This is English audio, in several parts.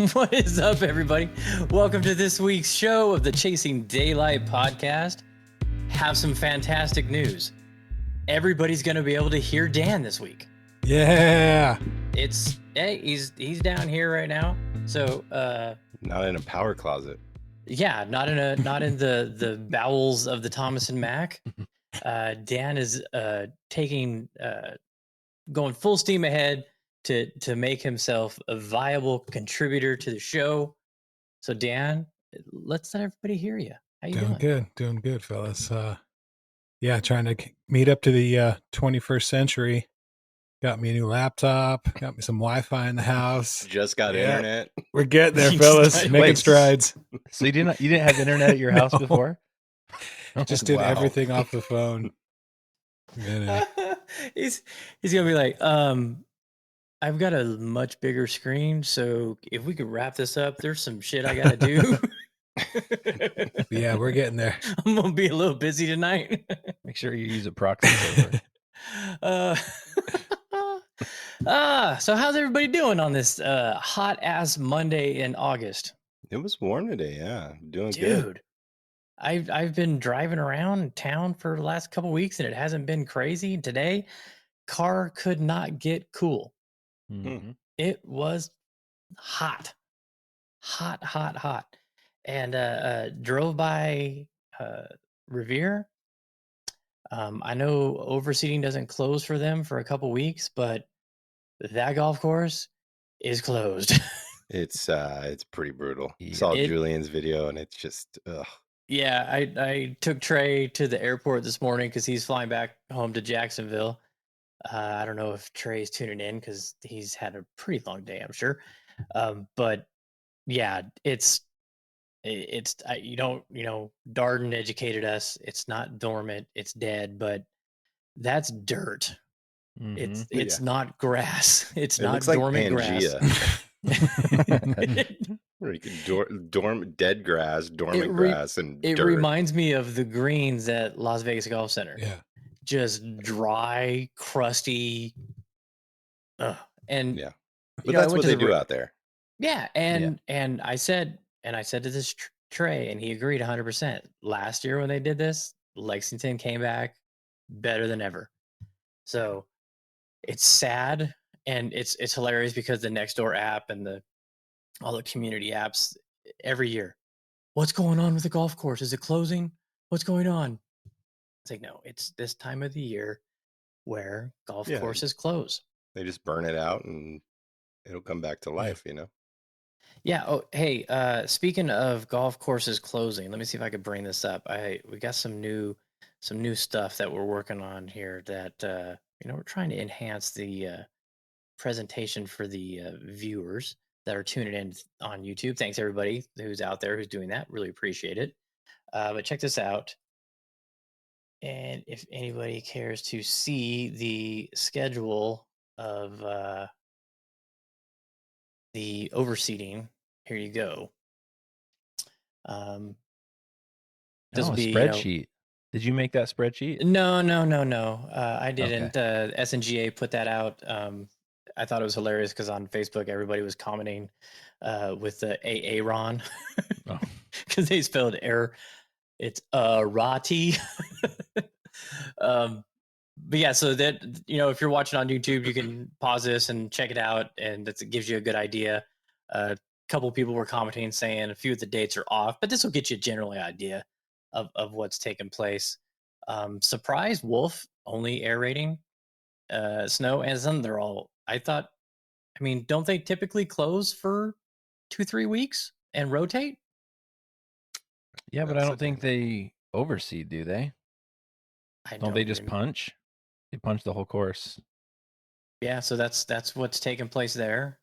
What is up, everybody? Welcome to this week's show of the Chasing Daylight podcast. Have some fantastic news. Everybody's going to be able to hear Dan this week. Yeah. He's down here right now. So not in a power closet. Yeah, not in the bowels of the Thomas and Mack. Dan is going full steam ahead to make himself a viable contributor to the show. So Dan, let's let everybody hear you. How you doing? Doing good, fellas. Trying to meet up to the 21st century. Got me a new laptop. Got me some Wi-Fi in the house. Just got internet. We're getting there, fellas. Making strides. So you didn't have internet at your house before? Just did everything off the phone. He's gonna be like, I've got a much bigger screen, so if we could wrap this up, there's some shit I gotta do. Yeah, we're getting there. I'm gonna be a little busy tonight. Make sure you use a proxy server. So how's everybody doing on this hot ass Monday in August? It was warm today, yeah. Doing good. Dude, I've been driving around town for the last couple weeks and it hasn't been crazy. Today, car could not get cool. Mm-hmm. It was hot. And drove by Revere. I know overseating doesn't close for them for a couple weeks, but that golf course is closed. It's pretty brutal. Saw Julian's video and it's just ugh. Yeah, I took Trey to the airport this morning because he's flying back home to Jacksonville. I don't know if Trey's tuning in because he's had a pretty long day, I'm sure. But yeah, it's Darden educated us. It's not dormant, it's dead, but that's dirt. Mm-hmm. It's not grass. It not dormant like grass. Where you can dead grass, dormant grass, and it dirt. reminds me of the greens at Las Vegas Golf Center. Yeah, just dry, crusty. And yeah, but that's what they do out there. Yeah, and I said to this Trey, and he agreed 100%. Last year when they did this, Lexington came back better than ever. So it's sad, and it's hilarious because the Nextdoor app and all the community apps every year. What's going on with the golf course? Is it closing? What's going on? It's like, no, it's this time of the year where golf courses close. They just burn it out and it'll come back to life, you know? Yeah. Oh, hey, speaking of golf courses closing, let me see if I could bring this up. We got some new stuff that we're working on here that, we're trying to enhance the presentation for the viewers that are tuning in on YouTube. Thanks everybody who's out there who's doing that. Really appreciate it. But check this out. And if anybody cares to see the schedule of the overseating, here you go. This will be spreadsheet. Did you make that spreadsheet? No. I didn't. Okay. SNGA put that out. I thought it was hilarious because on Facebook everybody was commenting with the Aaron because they spelled error. It's Rati. But yeah, so that if you're watching on YouTube, you can pause this and check it out, and it gives you a good idea. A couple of people were commenting saying a few of the dates are off, but this will get you a general idea of what's taking place. Surprise Wolf only aerating, Snow and Sun. They're all. Don't they typically close for 2-3 weeks and rotate? Yeah, but I don't think they overseed, do they? Don't they just punch? They punch the whole course. Yeah, so that's what's taking place there.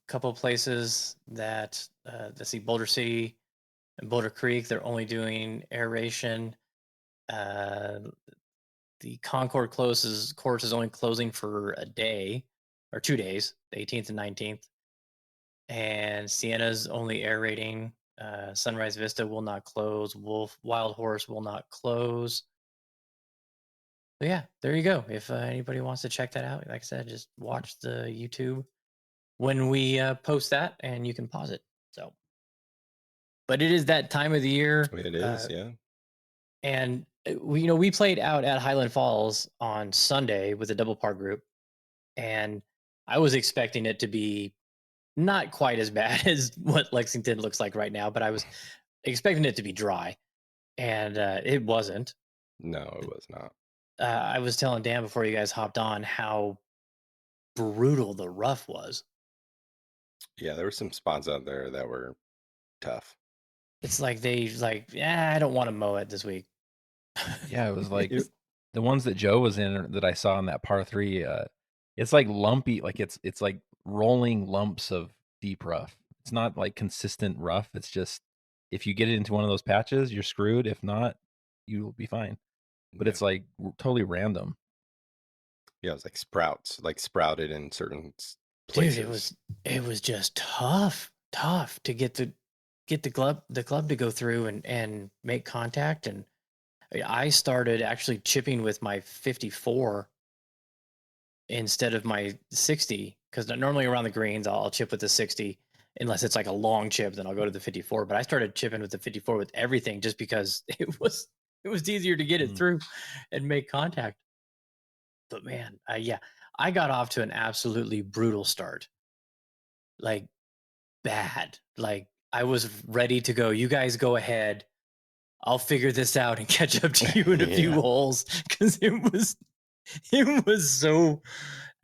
Couple of places that let's see, Boulder City and Boulder Creek, they're only doing aeration. The Concord course is only closing for a day or 2 days, the 18th and 19th. And Sienna's only aerating. Sunrise Vista will not close. Wild Horse will not close. So yeah, there you go. If anybody wants to check that out, like I said, just watch the YouTube when we post that, and you can pause it. So, but it is that time of the year. It is, yeah. And we played out at Highland Falls on Sunday with a double par group, and I was expecting it to be not quite as bad as what Lexington looks like right now, but I was expecting it to be dry, and it wasn't. No, it was not. I was telling Dan before you guys hopped on how brutal the rough was. Yeah, there were some spots out there that were tough. It's like I don't want to mow it this week. Yeah, it was like the ones that Joe was in that I saw in that par 3. It's like lumpy, like it's like rolling lumps of deep rough. It's not like consistent rough. It's just if you get it into one of those patches, you're screwed. If not, you will be fine. But it's like totally random. Yeah, it was like sprouts, like sprouted in certain places. Dude, it was just tough to get the club to go through and make contact. And I started actually chipping with my 54 instead of my 60, because normally around the greens I'll chip with the 60 unless it's like a long chip, then I'll go to the 54. But I started chipping with the 54 with everything just because it was easier to get it through and make contact. But man, I got off to an absolutely brutal start. Like bad. Like I was ready to go. You guys go ahead. I'll figure this out and catch up to you in a few holes, because it was so,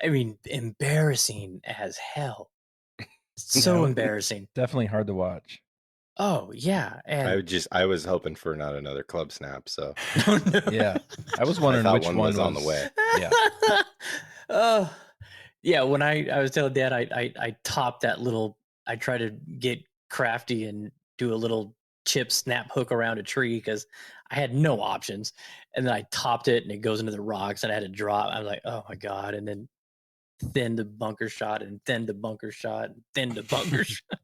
embarrassing as hell. So embarrassing. Definitely hard to watch. Oh yeah, and I was hoping for not another club snap. So yeah, I was wondering which one was on the way. Yeah. Yeah. When I was telling Dad, I topped that little. I tried to get crafty and do a little chip snap hook around a tree because I had no options, and then I topped it and it goes into the rocks and I had to drop. I was like, oh my god! And then thin to bunker shot and thin to bunker shot and thin to bunker shot.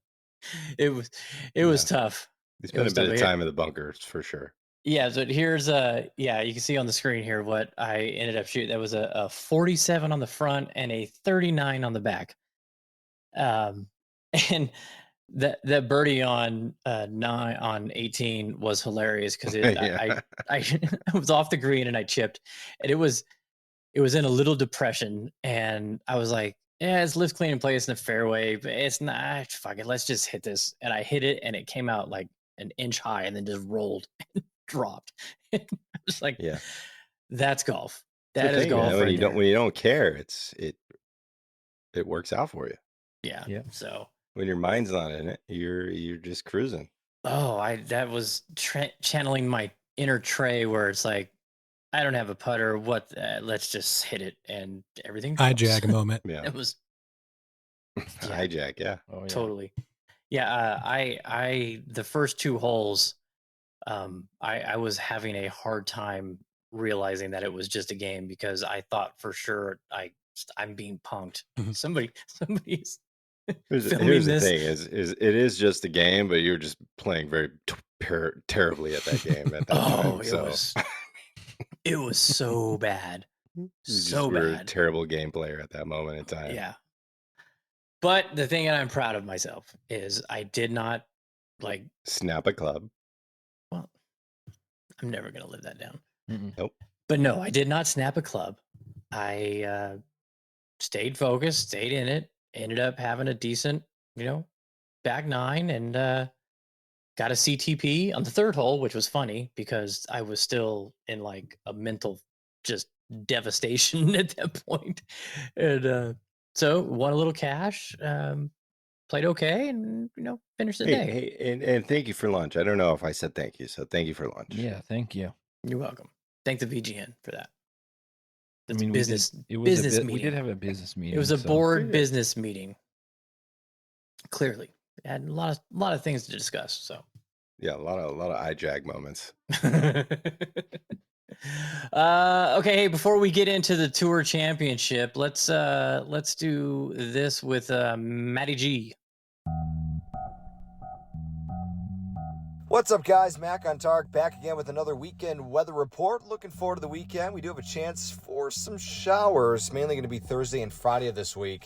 It was tough. You spent a bit of time in the bunkers for sure. Yeah, so here's you can see on the screen here what I ended up shooting. That was a 47 on the front and a 39 on the back. And that birdie on 18 was hilarious because I was off the green and I chipped, and it was in a little depression, and I was like, yeah, it's lift clean in place in the fairway, but it's not. Fuck it, let's just hit this. And I hit it, and it came out like an inch high, and then just rolled and dropped. I was like, yeah, that's golf. That is golf. When you don't care, it works out for you. Yeah. So when your mind's not in it, you're just cruising. Oh, that was channeling my inner Trey, where it's like, I don't have a putter. What? Let's just hit it, and everything. Hijack moment. Yeah, it was hijack. Yeah, totally. Yeah, I the first 2 holes, I was having a hard time realizing that it was just a game, because I thought for sure I'm being punked. Somebody's. Here's the thing: is it is just a game, but you're just playing very terribly at that game at that time. It was so bad. You're a terrible game player at that moment in time. Yeah. But the thing that I'm proud of myself is I did not snap a club. Well, I'm never going to live that down. Nope. But no, I did not snap a club. I stayed focused, stayed in it, ended up having a decent, back 9, and got a CTP on the 3rd hole, which was funny because I was still in like a mental just devastation at that point. And so won a little cash, played okay, and finished the day. Hey, and thank you for lunch. I don't know if I said thank you, so thank you for lunch. Yeah, thank you. You're welcome. Thank the VGN for that. Business meeting. We did have a business meeting. It was a board business meeting. Clearly, it had a lot of things to discuss. So yeah, a lot of IJAG moments. Okay, hey, before we get into the Tour Championship, let's do this with Matty G. What's up, guys? Mac on Tark back again with another weekend weather report. Looking forward to the weekend. We do have a chance for some showers, mainly going to be Thursday and Friday of this week.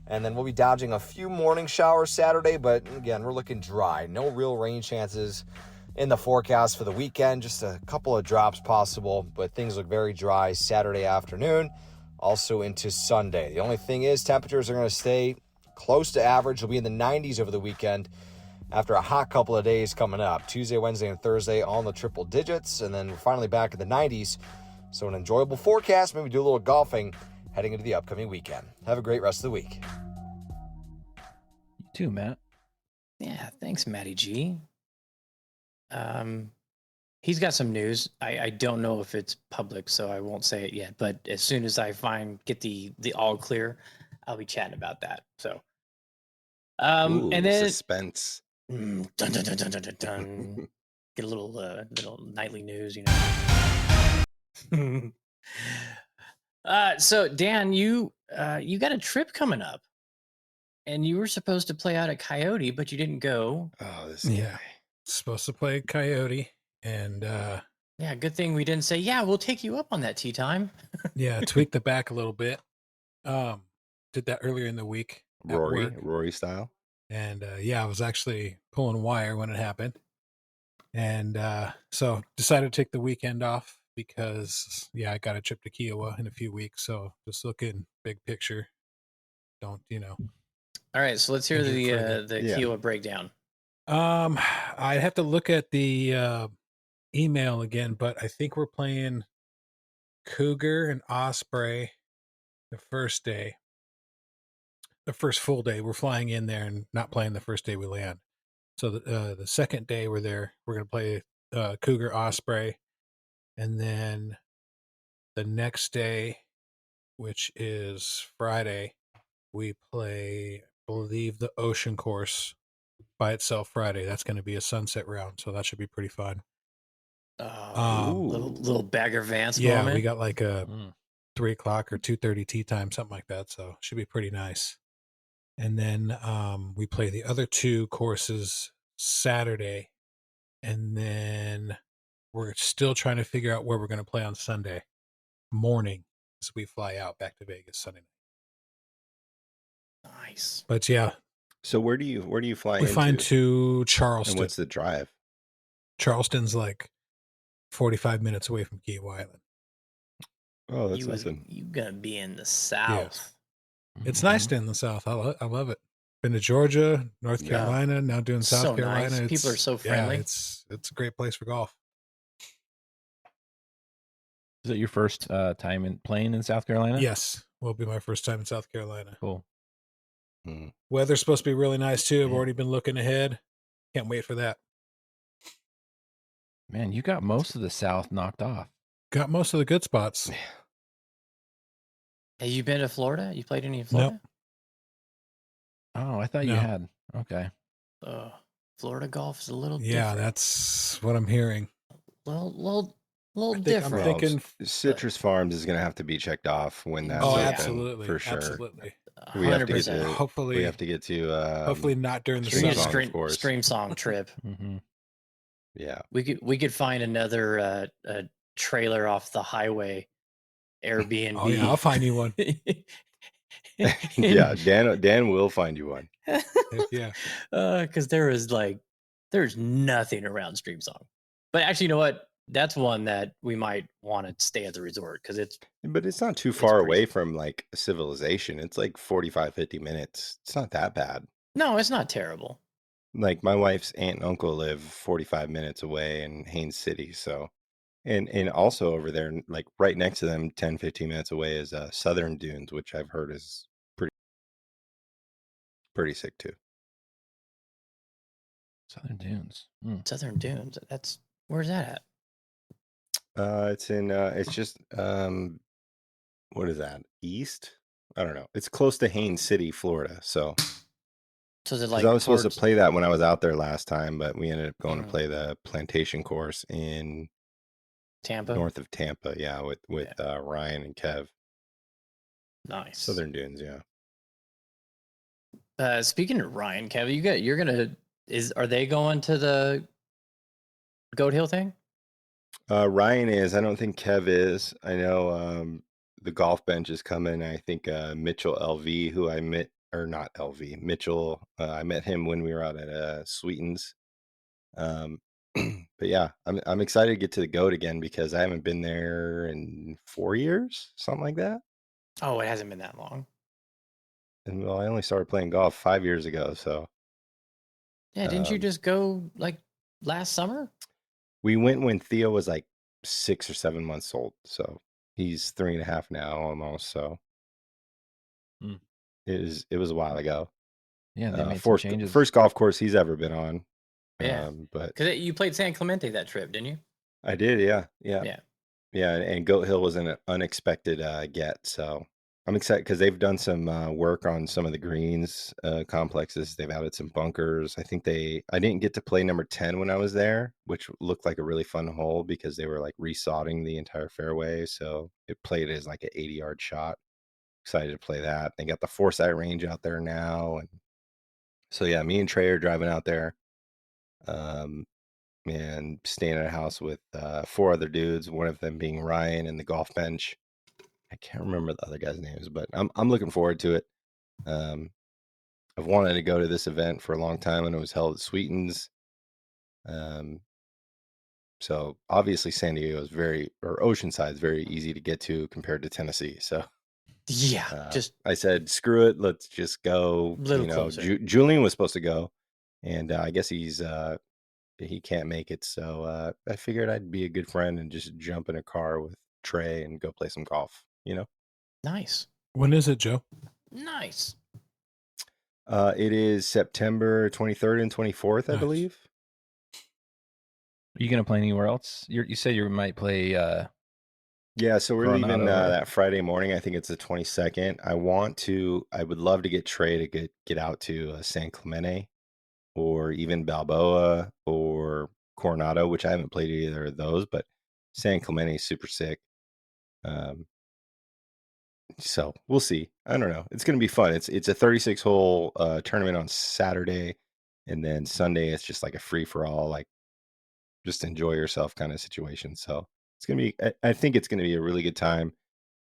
And then we'll be dodging a few morning showers Saturday, but again, we're looking dry. No real rain chances in the forecast for the weekend. Just a couple of drops possible, but things look very dry Saturday afternoon, also into Sunday. The only thing is temperatures are going to stay close to average. It'll be in the 90s over the weekend after a hot couple of days coming up. Tuesday, Wednesday, and Thursday all in the triple digits, and then we're finally back in the 90s. So an enjoyable forecast, maybe do a little golfing heading into the upcoming weekend. Have a great rest of the week. You too, Matt. Yeah, thanks, Matty G. He's got some news. I don't know if it's public, so I won't say it yet. But as soon as I get the all clear, I'll be chatting about that. So, Ooh, and then suspense. dun, dun, dun, dun, dun, dun, dun. Get a little nightly news, So Dan, you got a trip coming up, and you were supposed to play out at Coyote, but you didn't go. Oh, this Yeah. guy. Supposed to play Coyote, and Yeah, good thing we didn't say, yeah, we'll take you up on that tea time. yeah, tweaked the back a little bit. Did that earlier in the week at work. Rory style. And yeah, I was actually pulling wire when it happened. And so decided to take the weekend off because, yeah, I got a trip to Kiawah in a few weeks. So just looking big picture. Don't, All right, so let's hear the Kiawah breakdown. I'd have to look at the email again, but I think we're playing Cougar and Osprey the first day. The first full day. We're flying in there and not playing the first day we land. So the second day we're there, we're going to play Cougar Osprey. And then the next day, which is Friday, we play, I believe, the Ocean Course by itself Friday. That's going to be a sunset round, so that should be pretty fun. Little Bagger Vance yeah, moment. we got like a 3 o'clock or 2:30 tea time, something like that. So it should be pretty nice. And then we play the other 2 courses Saturday, and then we're still trying to figure out where we're going to play on Sunday morning as we fly out back to Vegas Sunday night. Nice. But yeah. So where do you fly? We fly into Charleston. And what's the drive? Charleston's like 45 minutes away from Kiawah Island. Oh, that's nothing. You gonna be in the South? Yeah. It's nice in the South. I love it. Been to Georgia, North Carolina, now doing South Carolina. Nice. People are so friendly. Yeah, it's a great place for golf. Is it your first time playing in South Carolina? Yes, will be my first time in South Carolina. Cool. Weather's supposed to be really nice too. I've already been looking ahead. Can't wait for that. Man, you got most of the South knocked off. Got most of the good spots. Have you been to Florida? You played any in Florida? Nope. Oh, I thought you had. Okay. Florida golf is a little different. Yeah, that's what I'm hearing. Little different. I'm thinking Citrus Farms is going to have to be checked off when that's open, absolutely, for sure. Absolutely. We have to get to, hopefully we have to get to hopefully not during the Streamsong trip. Yeah, we could find another trailer off the highway Airbnb. Oh yeah, I'll find you one. Yeah, Dan will find you one. Yeah, because there's nothing around Streamsong. But actually, you know what? That's one that we might want to stay at the resort because But it's not too far away from like civilization. It's like 45, 50 minutes. It's not that bad. No, it's not terrible. Like my wife's aunt and uncle live 45 minutes away in Haines City. So, and also over there, like right next to them, 10, 15 minutes away is Southern Dunes, which I've heard is pretty sick too. Southern Dunes. Southern Dunes. Where's that at? It's in, it's just, what is that? East? I don't know. It's close to Haines City, Florida. So is it like I was supposed to play that when I was out there last time, but we ended up going to play the plantation course in Tampa, north of Tampa. Yeah. With Ryan and Kev. Nice. Southern Dunes. Yeah. Speaking of Ryan, Kev, are they going to the Goat Hill thing? Ryan is. I don't think Kev is. I know the golf bench is coming. I think Mitchell LV, who I met or not LV, Mitchell. I met him when we were out at Sweetens. But yeah, I'm excited to get to the goat again because I haven't been there in 4 years, something like that. Oh, it hasn't been that long. And well, I only started playing golf 5 years ago, so Yeah, didn't you just go like last summer? we went when Theo was like 6 or 7 months old. So he's 3.5 now almost. So Mm. it was a while ago. Yeah, they made some First changes. first golf course he's ever been on. Yeah, but because you played San Clemente that trip, didn't you? I did, yeah. Yeah. And Goat Hill was an unexpected get. So I'm excited because they've done some work on some of the greens complexes. They've added some bunkers. I didn't get to play number 10 when I was there, which looked like a really fun hole because they were like resodding the entire fairway. So it played as like an 80-yard shot. Excited to play that. They got the Foresight range out there now. And so yeah, me and Trey are driving out there. And staying at a house with 4 other dudes, one of them being Ryan and the golf bench. I can't remember the other guys' names, but I'm looking forward to it. I've wanted to go to this event for a long time, and it was held at Sweetens. So obviously San Diego is Oceanside is very easy to get to compared to Tennessee. So Yeah, just I said, screw it, let's just go. a little closer. Julian was supposed to go, and I guess he can't make it. So I figured I'd be a good friend and just jump in a car with Trey and go play some golf, Nice. When is it, Joe? Nice. It is September 23rd and 24th, I Nice. believe. Are you going to play anywhere else? You said you might play. Yeah, so we're leaving Coronado, that Friday morning. I think it's the 22nd. I would love to get Trey to get out to San Clemente or even Balboa or Coronado, which I haven't played either of those, but San Clemente is super sick. So we'll see. I don't know. It's going to be fun. It's a 36-hole tournament on Saturday, and then Sunday it's just like a free for all, like just enjoy yourself kind of situation. So it's gonna be. I think it's going to be a really good time.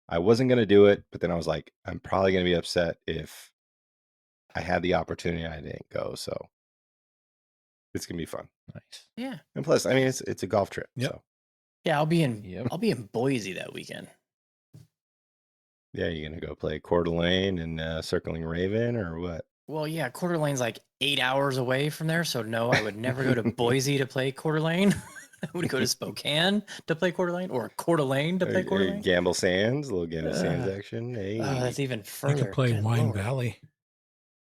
I wasn't going to do it, but then I was like, I'm probably going to be upset if I had the opportunity and I didn't go. So it's going to be fun. Nice. Yeah. And plus, I mean, it's a golf trip. Yep. So Yeah, I'll be in Boise that weekend. yeah, you're going to go play Coeur d'Alene and Circling Raven or what? Well, yeah, Coeur d'Alene's like 8 hours away from there, so no, I would never go to Boise to play Coeur d'Alene. I would go to Spokane to play Coeur d'Alene or Coeur d'Alene to play Coeur d'Alene. Gamble Sands, a little Gamble Sands action. Hey. Oh, that's even further. You could play Good Wine Lord. Valley. I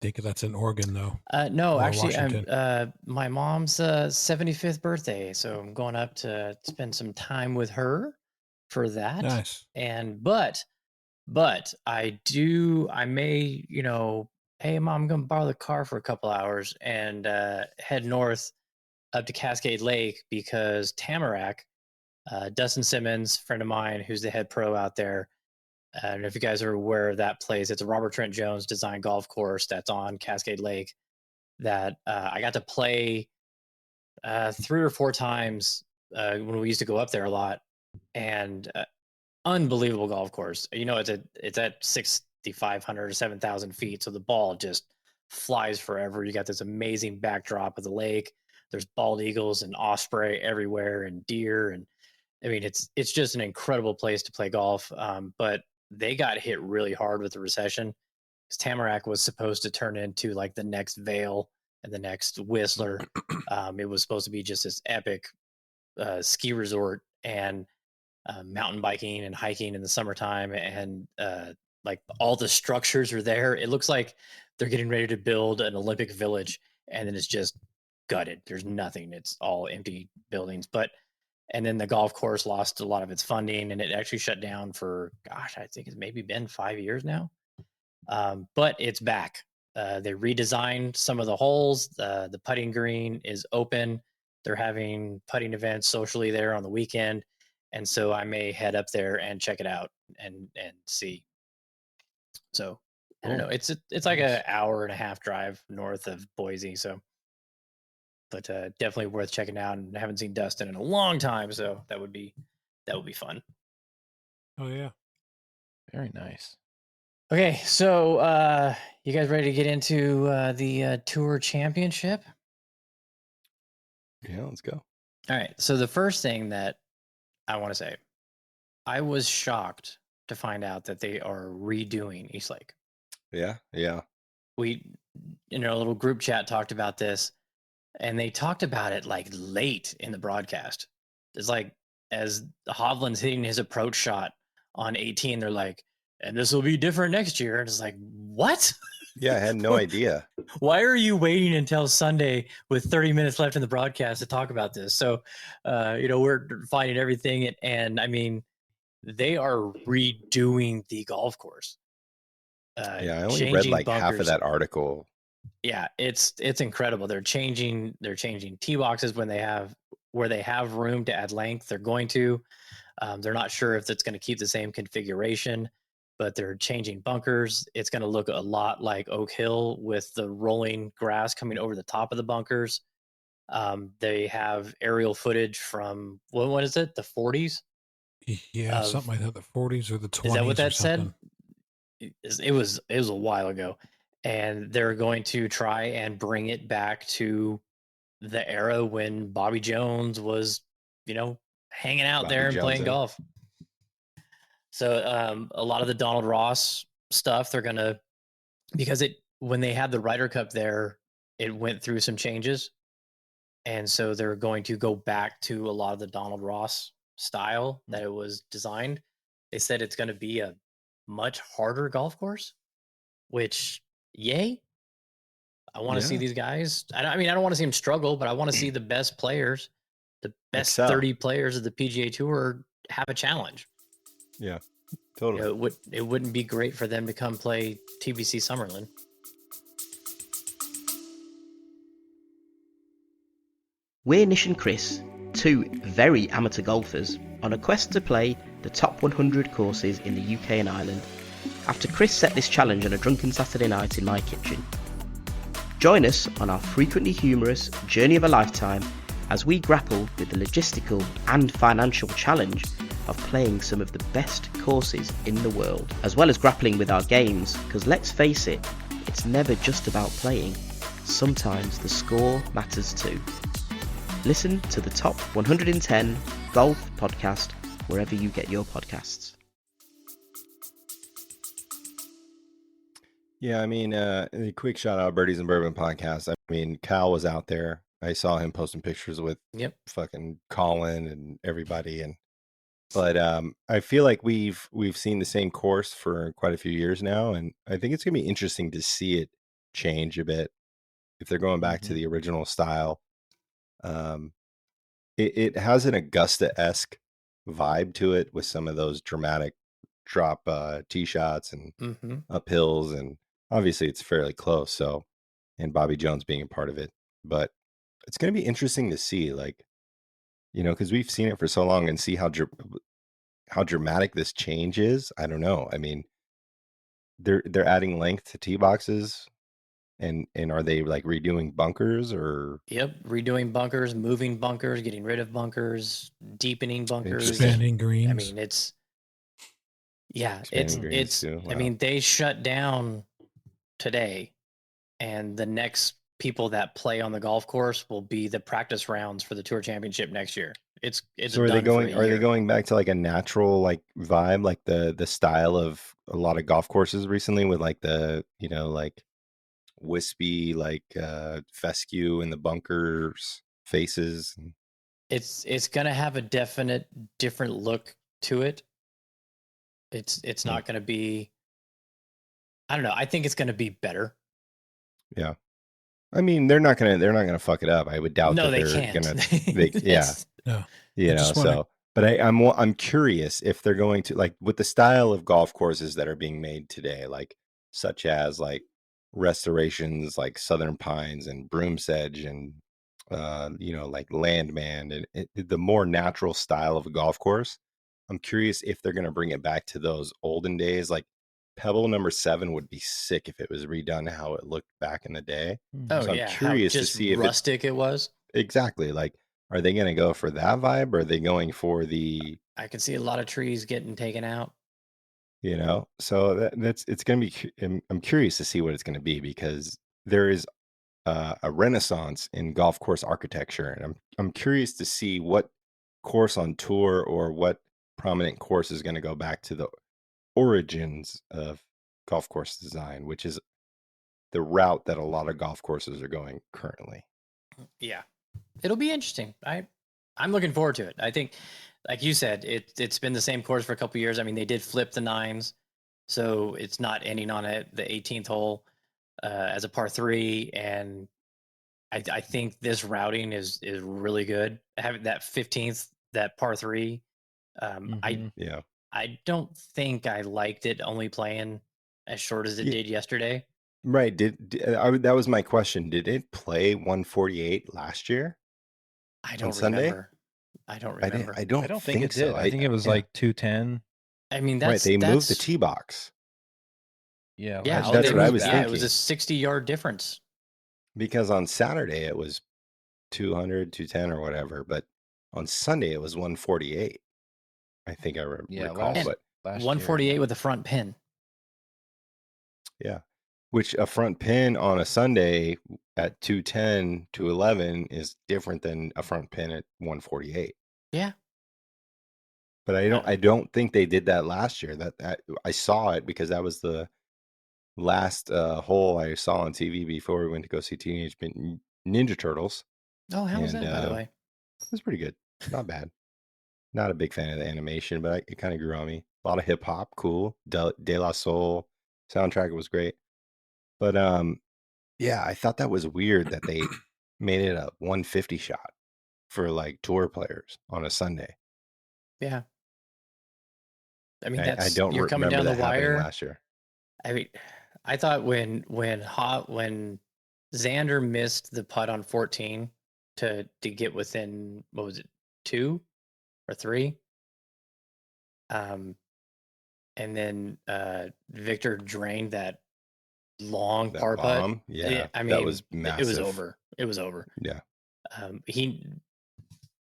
think that's in Oregon, though. No, or actually, Washington. my mom's 75th birthday, so I'm going up to spend some time with her for that. Nice. And but I may, hey mom, I'm gonna borrow the car for a couple hours and head north up to Cascade Lake because Tamarack, Dustin Simmons, friend of mine who's the head pro out there. I don't know if you guys are aware of that place. It's a Robert Trent Jones designed golf course that's on Cascade Lake that I got to play 3 or 4 times when we used to go up there a lot. And unbelievable golf course. It's at 6,500 or 7,000 feet, so the ball just flies forever. You got this amazing backdrop of the lake. There's bald eagles and osprey everywhere, and deer, and I mean it's just an incredible place to play golf. But they got hit really hard with the recession because Tamarack was supposed to turn into like the next Vail and the next Whistler. It was supposed to be just this epic ski resort and mountain biking and hiking in the summertime, and like all the structures are there. It looks like they're getting ready to build an Olympic village, and then it's just gutted. There's nothing. It's all empty buildings. And then the golf course lost a lot of its funding, and it actually shut down for, gosh, I think it's maybe been 5 years now. But it's back. They redesigned some of the holes. The putting green is open. They're having putting events socially there on the weekend. And so I may head up there and check it out and see. So I don't know. It's like an hour and a half drive north of Boise. So, but definitely worth checking out. And I haven't seen Dustin in a long time, so that would be fun. Oh yeah, very nice. Okay, so you guys ready to get into the Tour Championship? Yeah, let's go. All right. So the first thing that I want to say, I was shocked to find out that they are redoing East Lake. Yeah. We, in our little group chat, talked about this, and they talked about it like late in the broadcast. It's like as Hovland's hitting his approach shot on 18, they're like, and this will be different next year. And it's like, what? Yeah, I had no idea. Why are you waiting until Sunday with 30 minutes left in the broadcast to talk about this? So, we're finding everything. And I mean, they are redoing the golf course. Yeah, I only read Changing like half of bunkers. that article. Yeah, it's incredible. They're changing tee boxes where they have room to add length. They're going to. They're not sure if it's going to keep the same configuration, but they're changing bunkers. It's going to look a lot like Oak Hill with the rolling grass coming over the top of the bunkers. They have aerial footage from what is it? The 40s? Yeah, something like that. The 40s or the 20s. Is that what or that something. said? It was a while ago, and they're going to try and bring it back to the era when Bobby Jones was, hanging out Bobby there and playing Johnson. golf. So a lot of the Donald Ross stuff, they're gonna, because when they had the Ryder Cup there, it went through some changes, and so they're going to go back to a lot of the Donald Ross style that it was designed. They said it's going to be a much harder golf course, which yay. I want to see these guys. I don't want to see them struggle, but I want to see the best players, the best Excel. 30 players of the PGA Tour have a challenge. Yeah, totally. It wouldn't be great for them to come play TBC Summerlin. We're Nish and Chris, two very amateur golfers, on a quest to play the top 100 courses in the UK and Ireland, after Chris set this challenge on a drunken Saturday night in my kitchen. Join us on our frequently humorous journey of a lifetime as we grapple with the logistical and financial challenge of playing some of the best courses in the world, as well as grappling with our games, because let's face it, it's never just about playing. Sometimes the score matters too. Listen to the Top 110 Golf Podcast wherever you get your podcasts. Yeah, I mean, a quick shout out Birdies and Bourbon podcast. I mean, Cal was out there. I saw him posting pictures with fucking Colin and everybody, but I feel like we've seen the same course for quite a few years now, and I think it's gonna be interesting to see it change a bit if they're going back to the original style. It has an Augusta-esque vibe to it with some of those dramatic drop tee shots and uphills, and obviously it's fairly close. So, and Bobby Jones being a part of it, but it's going to be interesting to see, like, because we've seen it for so long and see how dramatic this change is. I don't know. I mean, they're adding length to tee boxes. And are they like redoing bunkers or? Yep, redoing bunkers, moving bunkers, getting rid of bunkers, deepening bunkers, expanding greens. I mean, it's too. Wow. I mean, they shut down today, and the next people that play on the golf course will be the practice rounds for the Tour Championship next year. It's so are they going back to like a natural like vibe, like the style of a lot of golf courses recently with like the like wispy like fescue in the bunkers faces? It's gonna have a definite different look to it. It's not gonna be, I don't know, I think it's gonna be better. Yeah, I mean they're not gonna fuck it up. I would doubt that they're gonna so but I'm curious if they're going to, like, with the style of golf courses that are being made today, like such as like restorations like Southern Pines and Broom's Edge and like Landman and the more natural style of a golf course. I'm curious if they're going to bring it back to those olden days. Like Pebble number 7 would be sick if it was redone how it looked back in the day. Oh, so I'm curious to see if rustic it was. Exactly. Like, are they going to go for that vibe, or are they going for the? I can see a lot of trees getting taken out. You know, so that's it's going to be. I'm curious to see what it's going to be because there is a renaissance in golf course architecture, and I'm curious to see what course on tour or what prominent course is going to go back to the origins of golf course design, which is the route that a lot of golf courses are going currently. Yeah, it'll be interesting. I'm looking forward to it. I think, like you said, it's been the same course for a couple of years. I mean, they did flip the nines, so it's not ending on the 18th hole as a par 3, and I think this routing is really good. Having that 15th, that par 3, I don't think I liked it only playing as short as it did yesterday. Right. That was my question. Did it play 148 last year? I don't remember. I don't remember. I don't think it so. did. I think it was like 210. I mean, right. They moved the tee box. Yeah. Yeah. That's what I was thinking. It was a 60-yard difference. Because on Saturday it was 200, 210 or whatever, but on Sunday it was 148. I think I recall. But 148 with a front pin. Yeah. Which a front pin on a Sunday at 210 to 11 is different than a front pin at 148. Yeah. But I don't think they did that last year. That I saw it because that was the last hole I saw on TV before we went to go see Teenage Mutant Ninja Turtles. Oh, how was that, by the way? It was pretty good. Not bad. Not a big fan of the animation, but it kind of grew on me. A lot of hip hop, cool. De La Soul soundtrack was great. But yeah, I thought that was weird that they made it a 150 shot for like tour players on a Sunday. Yeah. I mean, I don't you're coming down remember the that happening wire last year. I mean, I thought when Xander missed the putt on 14 to get within, what was it, 2 or 3? And then Victor drained that long par putt. Yeah, I mean, that was massive. It was over. It was over. Yeah.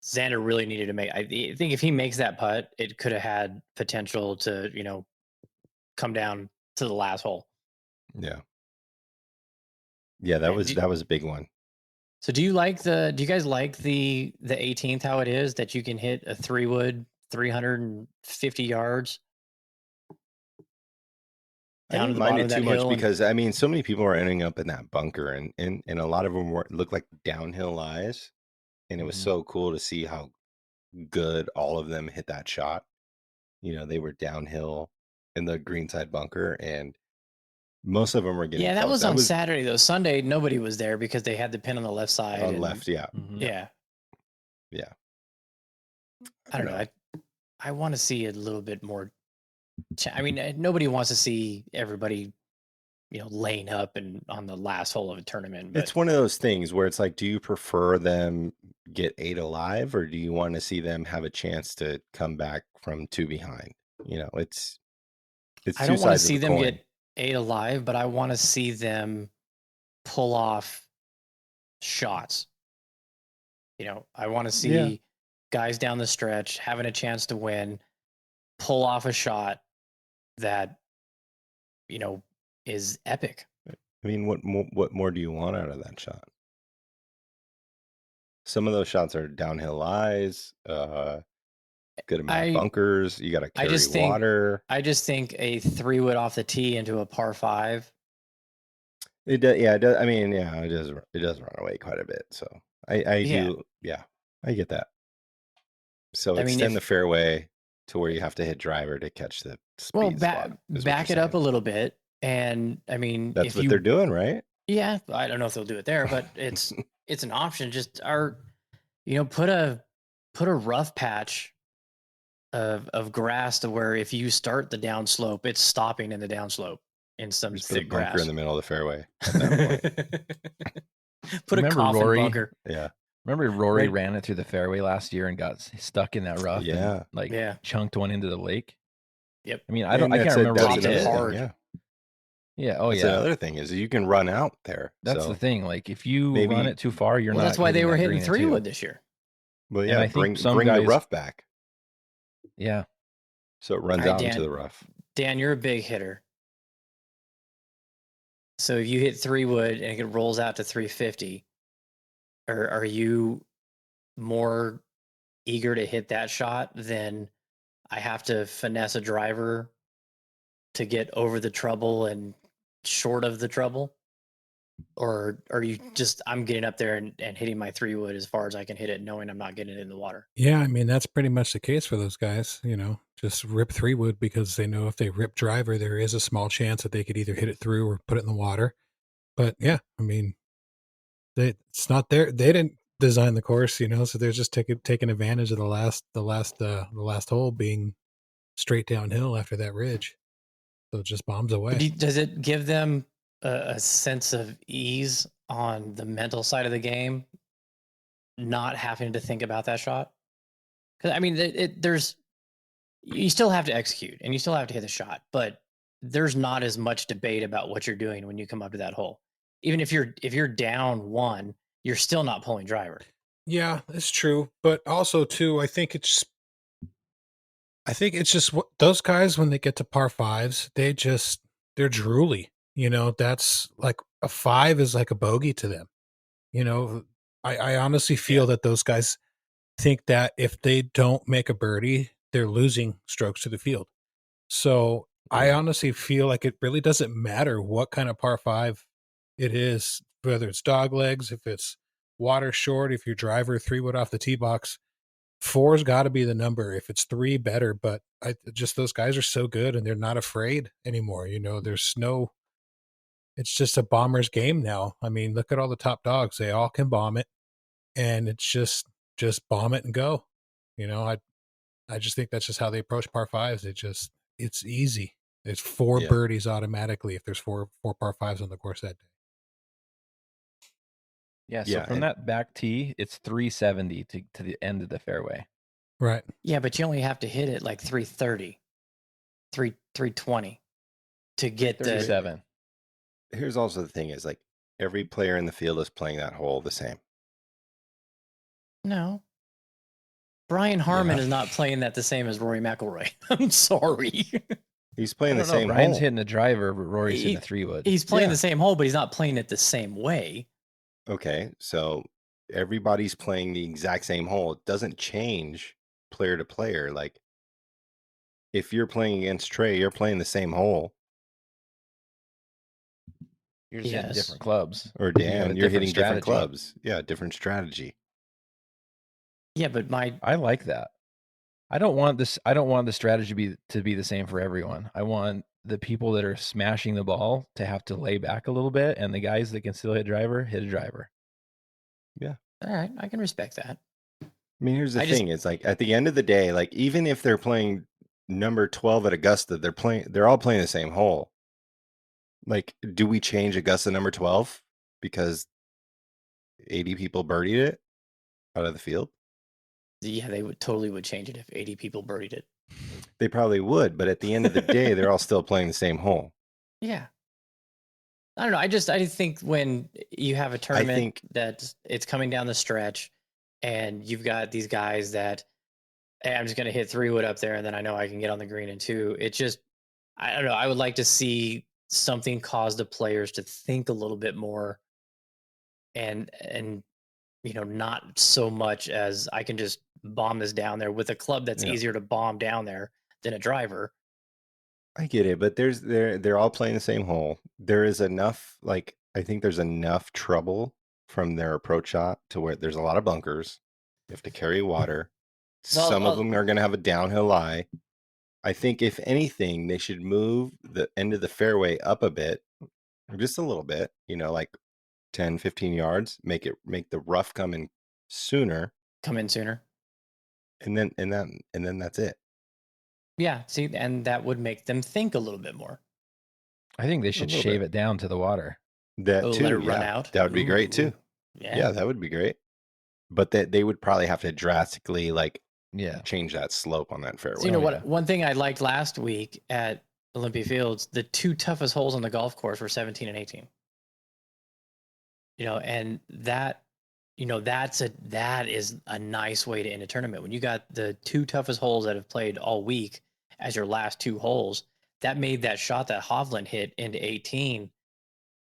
Xander really needed to make. I think if he makes that putt, it could have had potential to come down to the last hole. Yeah. Yeah, that was a big one. So do you guys like the 18th, how it is that you can hit a 3-wood 350 yards? I didn't mind it too much because I mean, so many people are ending up in that bunker, and a lot of them look like downhill lies, and it was so cool to see how good all of them hit that shot. They were downhill in the greenside bunker, and most of them were getting. Yeah, that was on Saturday though. Sunday, nobody was there because they had the pin on the left side. On left, yeah. Yeah. Yeah. I don't know. I want to see a little bit more. I mean, nobody wants to see everybody, laying up and on the last hole of a tournament. But it's one of those things where it's like, do you prefer them get 8 alive, or do you want to see them have a chance to come back from 2 behind? It's. I don't want to see them get 8 alive, but I want to see them pull off shots. I want to see guys down the stretch having a chance to win, pull off a shot that is epic. I mean, what more do you want out of that shot? Some of those shots are downhill lies, good amount of bunkers. You got to carry water. I just think a 3-wood off the tee into a par 5. It does. Yeah, it does. I mean, yeah, it does. It does run away quite a bit. So I do. Yeah, I get that. So extend the fairway to where you have to hit driver to catch the speed. Well, back it up a little bit, and I mean, that's what they're doing, right? Yeah, I don't know if they'll do it there, but it's an option. Just put a rough patch of grass to where if you start the downslope, it's stopping in the downslope in some just thick put a bunker grass in the middle of the fairway. At that point. Put a coffin bunker. Yeah. Remember Rory ran it through the fairway last year and got stuck in that rough. Yeah. And, chunked one into the lake. Yep. I mean, I can't remember what he did. Hard. Yeah. Yeah. Oh, that's another thing is you can run out there. That's the thing. Like if you run it too far, you're not. That's why they were hitting 3-wood this year. Well, yeah. Bring the rough back. Yeah. So it runs out into the rough. Dan, you're a big hitter. So if you hit 3-wood and it rolls out to 350, are you more eager to hit that shot than I have to finesse a driver to get over the trouble and short of the trouble? Or are you just, I'm getting up there and hitting my 3-wood as far as I can hit it, knowing I'm not getting it in the water? Yeah, I mean, that's pretty much the case for those guys, just rip 3-wood because they know if they rip driver, there is a small chance that they could either hit it through or put it in the water. But yeah, I mean, it's not there. They didn't design the course, so they're just taking advantage of the last hole being straight downhill after that ridge. So it just bombs away. Does it give them a sense of ease on the mental side of the game, not having to think about that shot? Because I mean, you still have to execute and you still have to hit the shot, but there's not as much debate about what you're doing when you come up to that hole. Even if you're down 1, you're still not pulling driver. Yeah, it's true, but also too, I think it's just what those guys, when they get to par 5s, they're drooly. That's like a 5 is like a bogey to them. I honestly feel that those guys think that if they don't make a birdie, they're losing strokes to the field. So I honestly feel like it really doesn't matter what kind of par 5 it is, whether it's dog legs, if it's water short, if your driver 3-wood off the tee box. 4's got to be the number. If it's 3, better. But those guys are so good and they're not afraid anymore. It's just a bomber's game now. I mean, look at all the top dogs. They all can bomb it, and it's just bomb it and go. I just think that's just how they approach par 5s. It's easy. It's 4 birdies automatically if there's four par 5s on the course that day. Yeah, so from that back tee, it's 370 to the end of the fairway. Right. Yeah, but you only have to hit it like 330, 320 to get 37. Here's also the thing is, like, every player in the field is playing that hole the same. No. Brian Harman is not playing that the same as Rory McIlroy. I'm sorry. He's playing the same Brian's hole. hitting a driver, but Rory's hitting a 3-wood. He's playing the same hole, but he's not playing it the same way. Okay, so everybody's playing the exact same hole. It doesn't change player to player. Like, if you're playing against Trey, you're playing the same hole. You're just hitting different clubs. Or Dan, you're hitting different clubs. Yeah, different strategy. Yeah, but I like that. I don't want the strategy to be the same for everyone. I want the people that are smashing the ball to have to lay back a little bit, and the guys that can still hit a driver. Yeah. All right, I can respect that. I mean, here's the thing. It's like, at the end of the day, like, even if they're playing number 12 at Augusta, they're all playing the same hole. Like, do we change Augusta number 12 because 80 people birdied it out of the field? Yeah, they would change it if 80 people birdied it. They probably would, but at the end of the day, they're all still playing the same hole. Yeah. I don't know. I think when you have a tournament that it's coming down the stretch and you've got these guys that, hey, I'm just going to hit 3-wood up there and then I know I can get on the green in 2. It just, I don't know. I would like to see something cause the players to think a little bit more and not so much as I can just bomb this down there with a club that's easier to bomb down there than a driver. I get it, but they're all playing the same hole. There is enough, like, I think there's enough trouble from their approach shot to where there's a lot of bunkers. You have to carry water. Some of them are going to have a downhill lie. I think if anything, they should move the end of the fairway up a bit, just a little bit, like 10, 15 yards, make the rough come in sooner. And then that's it. Yeah, see, and that would make them think a little bit more. I think they should shave it down to the water. That too, let it run out. That would be great too. Yeah, that would be great. But they would probably have to drastically change that slope on that fairway. So you know what? One thing I liked last week at Olympia Fields, the 2 toughest holes on the golf course were 17 and 18. And that is a nice way to end a tournament. When you got the 2 toughest holes that have played all week as your last 2 holes, that made that shot that Hovland hit into 18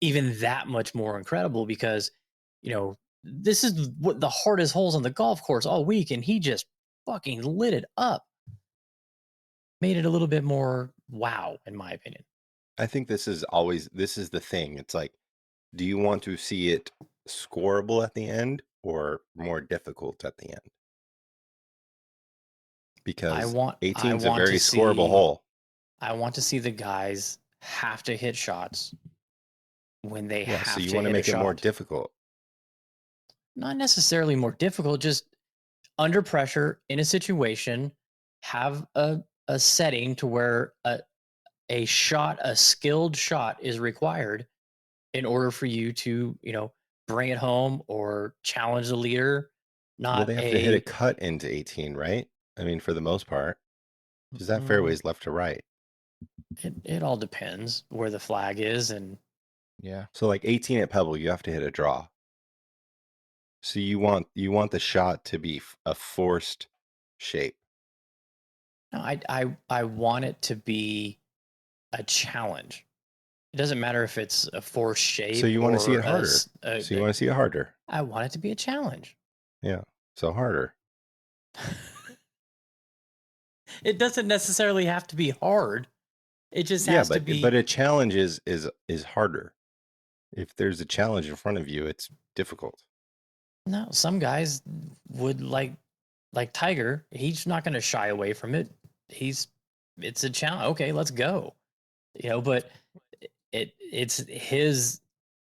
even that much more incredible, because, you know, this is what the hardest holes on the golf course all week, and he just fucking lit it up. Made it a little bit more wow, in my opinion. I think this is the thing. It's like, do you want to see it scoreable at the end or more difficult at the end? Because 18 is a very scoreable hole. I want to see the guys have to hit shots when they have to. So you want to make it more difficult? Not necessarily more difficult, just under pressure in a situation, have a setting to where a skilled shot is required in order for you to, you know, bring it home or challenge the leader. Well, they have to hit a cut into 18, right? I mean, for the most part, because that fairway is left to right. It all depends where the flag is, and yeah. So like 18 at Pebble, you have to hit a draw. So you want the shot to be a forced shape. No, I want it to be a challenge. It doesn't matter if it's a forced shape. So you want to see it harder. So you want to see it harder. I want it to be a challenge. Yeah. So harder. It doesn't necessarily have to be hard. It just has to be. But a challenge is harder. If there's a challenge in front of you, it's difficult. No, some guys would like Tiger. He's not going to shy away from it. It's a challenge. Okay, let's go. You know, but it's his,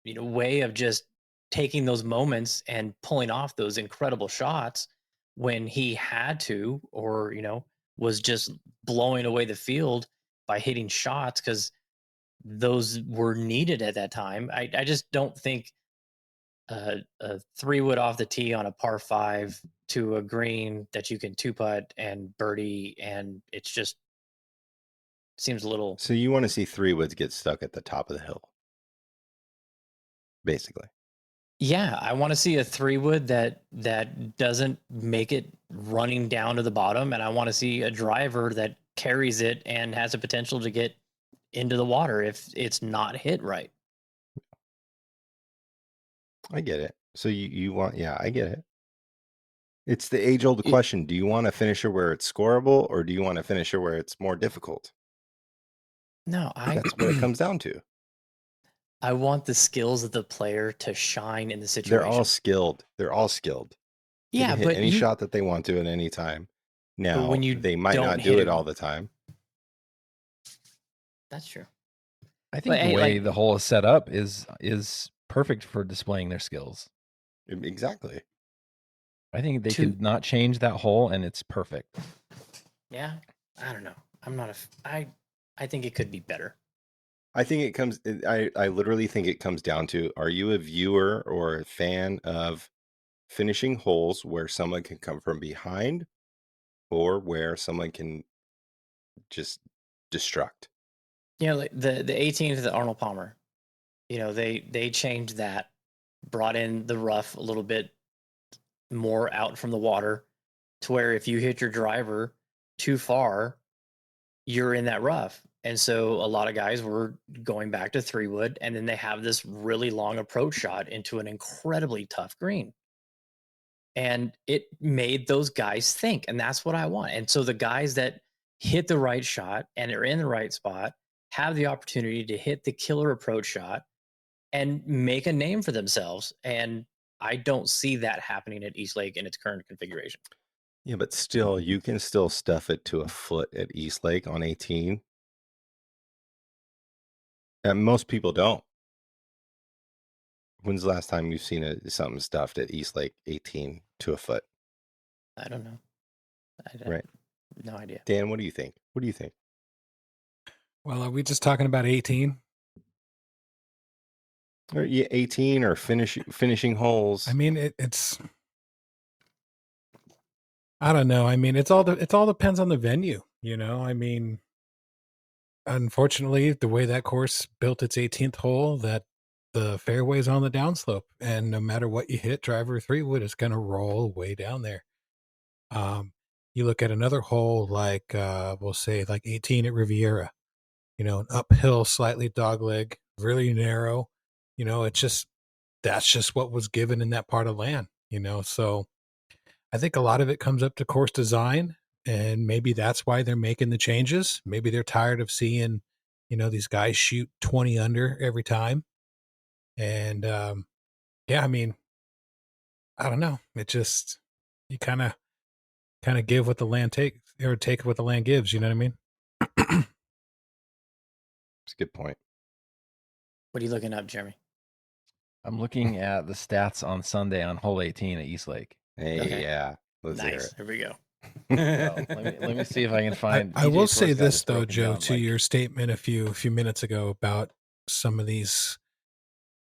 you know, way of just taking those moments and pulling off those incredible shots when he had to, or, you know, was just blowing away the field by hitting shots because those were needed at that time. I just don't think a 3-wood off the tee on a par 5 to a green that you can 2-putt and birdie, and it's just seems a little. So you want to see 3-woods get stuck at the top of the hill, basically. Yeah, I want to see a 3-wood that doesn't make it running down to the bottom, and I want to see a driver that carries it and has a potential to get into the water if it's not hit right. I get it. So you want, I get it. It's the age-old question. Do you want a finisher where it's scoreable, or do you want a finisher where it's more difficult? No, that's what it comes down to. I want the skills of the player to shine in the situation. They're all skilled. They can hit any shot that they want to at any time. Now, they might not do it all the time. That's true. I think the way the hole is set up is perfect for displaying their skills. Exactly. I think they could not change that hole, and it's perfect. Yeah, I don't know. I'm not I think it could be better. I think it comes. I literally think it comes down to: are you a viewer or a fan of finishing holes where someone can come from behind, or where someone can just destruct? You know, like the 18th of the Arnold Palmer. You know, they changed that, brought in the rough a little bit more out from the water, to where if you hit your driver too far, you're in that rough. And so a lot of guys were going back to 3-wood, and then they have this really long approach shot into an incredibly tough green. And it made those guys think, and that's what I want. And so the guys that hit the right shot and are in the right spot have the opportunity to hit the killer approach shot and make a name for themselves. And I don't see that happening at East Lake in its current configuration. Yeah, but still, you can still stuff it to a foot at East Lake on 18. And most people don't. When's the last time you've seen something stuffed at East Lake 18 to a foot? I don't know. Right. No idea. Dan, what do you think? Well, are we just talking about 18? Or 18 or finishing holes? I mean, it's. I don't know. I mean, it all depends on the venue. You know, I mean, unfortunately, the way that course built its 18th hole, that the fairway's on the downslope, and no matter what you hit, driver 3-wood is going to roll way down there. You look at another hole like we'll say like 18 at Riviera. an uphill, slightly dogleg, really narrow. That's just what was given in that part of land. So I think a lot of it comes up to course design, and maybe that's why they're making the changes. Maybe they're tired of seeing, these guys shoot 20 under every time. And yeah, I mean, I don't know. It just you kind of give what the land takes, or take what the land gives. You know what I mean? It's a good point. What are you looking up, Jeremy? I'm looking at the stats on Sunday on hole 18 at East Lake. Hey, Okay. yeah. Let's hear Nice. it. Here we go. Well, let me see if I can find. I PGA will Tour's say got this though, broken Joe, down, to like- your statement a few minutes ago about some of these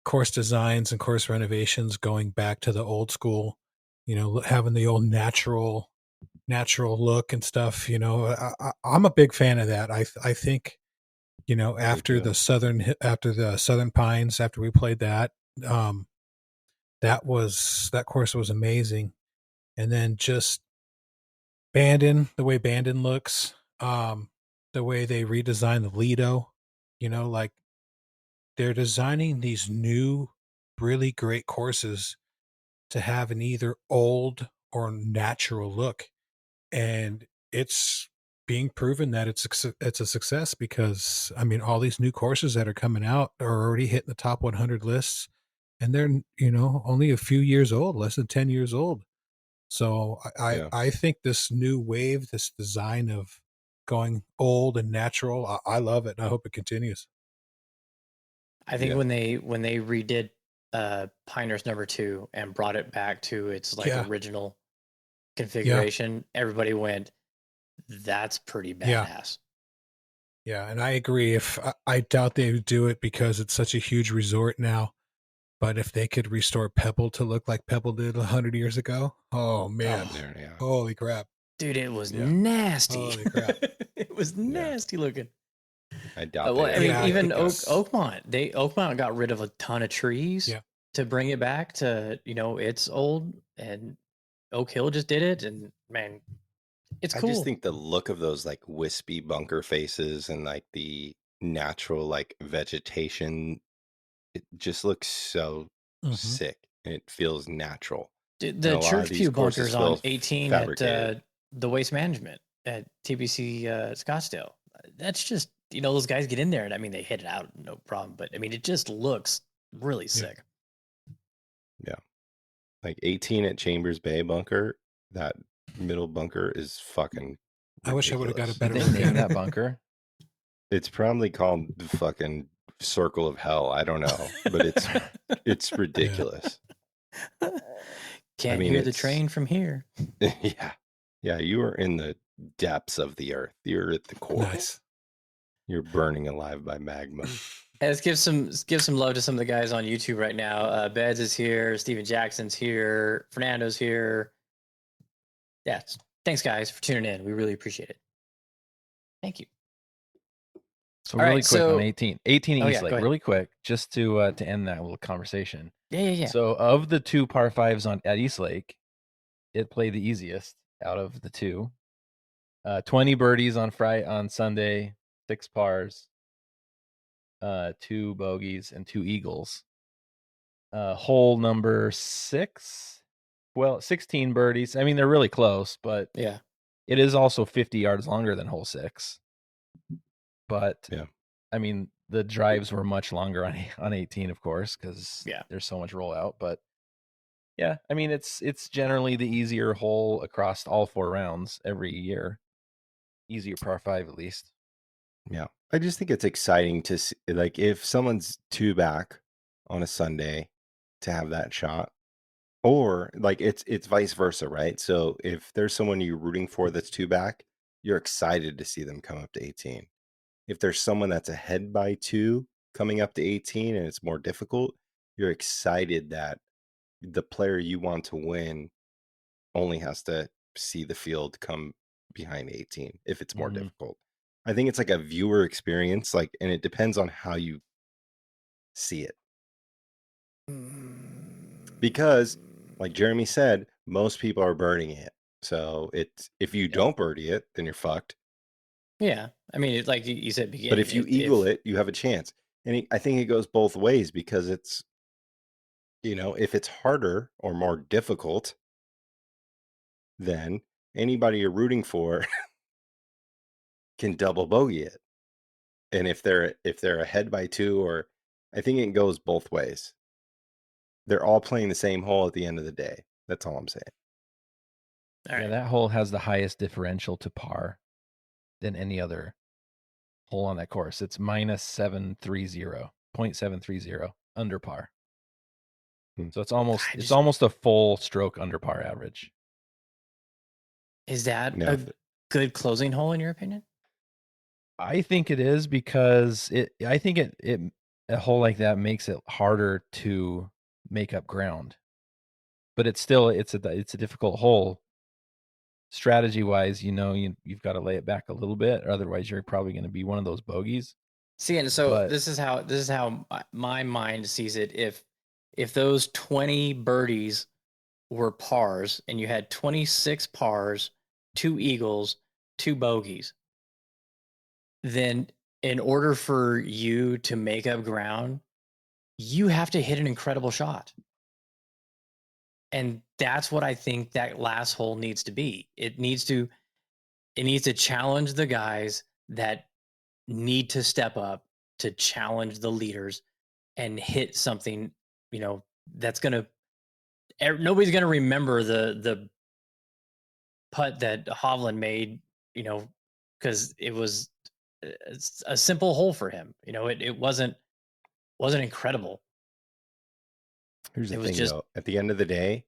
course designs and course renovations going back to the old school, having the old natural look and stuff. I'm a big fan of that. I think, after too. the Southern Pines, after we played that, that course was amazing. And then just the way Bandon looks, the way they redesigned the Lido, like they're designing these new, really great courses to have an either old or natural look. And it's being proven that it's a success, because I mean, all these new courses that are coming out are already hitting the top 100 lists, and they're only a few years old, less than 10 years old. So Yeah. I think this new wave, this design of going old and natural, I love it, and I hope it continues. I think Yeah. when they redid Pinehurst number 2 and brought it back to its original configuration, everybody went, "That's pretty badass." Yeah, and I agree. If I doubt they would do it because it's such a huge resort now, but if they could restore Pebble to look like Pebble did 100 years ago, oh man, holy crap, dude, it was nasty. Holy crap, it was nasty looking. I doubt. Well, I mean, even because... Oakmont got rid of a ton of trees to bring it back to it's old, and Oak Hill just did it, and man, it's cool. I just think the look of those like wispy bunker faces and like the natural like vegetation, it just looks so sick, and it feels natural. Dude, the church pew bunkers on 18 at the Waste Management at TBC Scottsdale. That's just those guys get in there, and I mean they hit it out no problem, but I mean it just looks really sick. Yeah, like 18 at Chambers Bay bunker, that middle bunker is fucking ridiculous. I wish I would have got a better look at that bunker. It's probably called the fucking Circle of Hell. I don't know, but it's ridiculous. Can't hear the train from here. Yeah, you are in the depths of the earth. You're at the core. Nice. You're burning alive by magma. Let's give some love to some of the guys on YouTube right now. Beds is here. Steven Jackson's here. Fernando's here. Yeah, thanks guys for tuning in. We really appreciate it. Thank you. So really quick on 18 East Lake, really quick, just to end that little conversation. Yeah. So of the 2 par 5s at East Lake, it played the easiest out of the 2. 20 birdies on Sunday, 6 pars, 2 bogeys, and 2 eagles. Hole number 6, 16 birdies. I mean, they're really close, but yeah, it is also 50 yards longer than hole 6. But I mean, the drives were much longer on 18, of course, because there's so much rollout. But yeah, I mean, it's generally the easier hole across all 4 rounds every year. Easier par 5 at least. Yeah, I just think it's exciting to see, like, if someone's 2 back on a Sunday, to have that shot, or like it's vice versa, right? So if there's someone you're rooting for that's 2 back, you're excited to see them come up to 18. If there's someone that's ahead by 2 coming up to 18 and it's more difficult, you're excited that the player you want to win only has to see the field come behind 18 if it's more difficult. I think it's like a viewer experience, like, and it depends on how you see it. Because, like Jeremy said, most people are birding it. So it's, if you don't birdie it, then you're fucked. Yeah, I mean, like you said, beginning. But if you eagle it, you have a chance. And I think it goes both ways because it's, if it's harder or more difficult, then anybody you're rooting for can double bogey it. And if they're ahead by 2, or I think it goes both ways. They're all playing the same hole at the end of the day. That's all I'm saying. All right. Yeah, that hole has the highest differential to par than any other hole on that course. It's minus 0.730 under par. So it's almost a full stroke under par average. Is that a good closing hole in your opinion? I think it is because I think a hole like that makes it harder to make up ground. But it's a difficult hole. Strategy wise, you've got to lay it back a little bit, or otherwise you're probably going to be one of those bogeys. See, and so this is how my mind sees it. If those 20 birdies were pars and you had 26 pars, 2 eagles, 2 bogeys, then in order for you to make up ground, you have to hit an incredible shot. And that's what I think that last hole needs to be. It needs to challenge the guys that need to step up to challenge the leaders and hit something, that's nobody's going to remember the putt that Hovland made, because it was a simple hole for him. It wasn't incredible. Here's the thing, though. At the end of the day,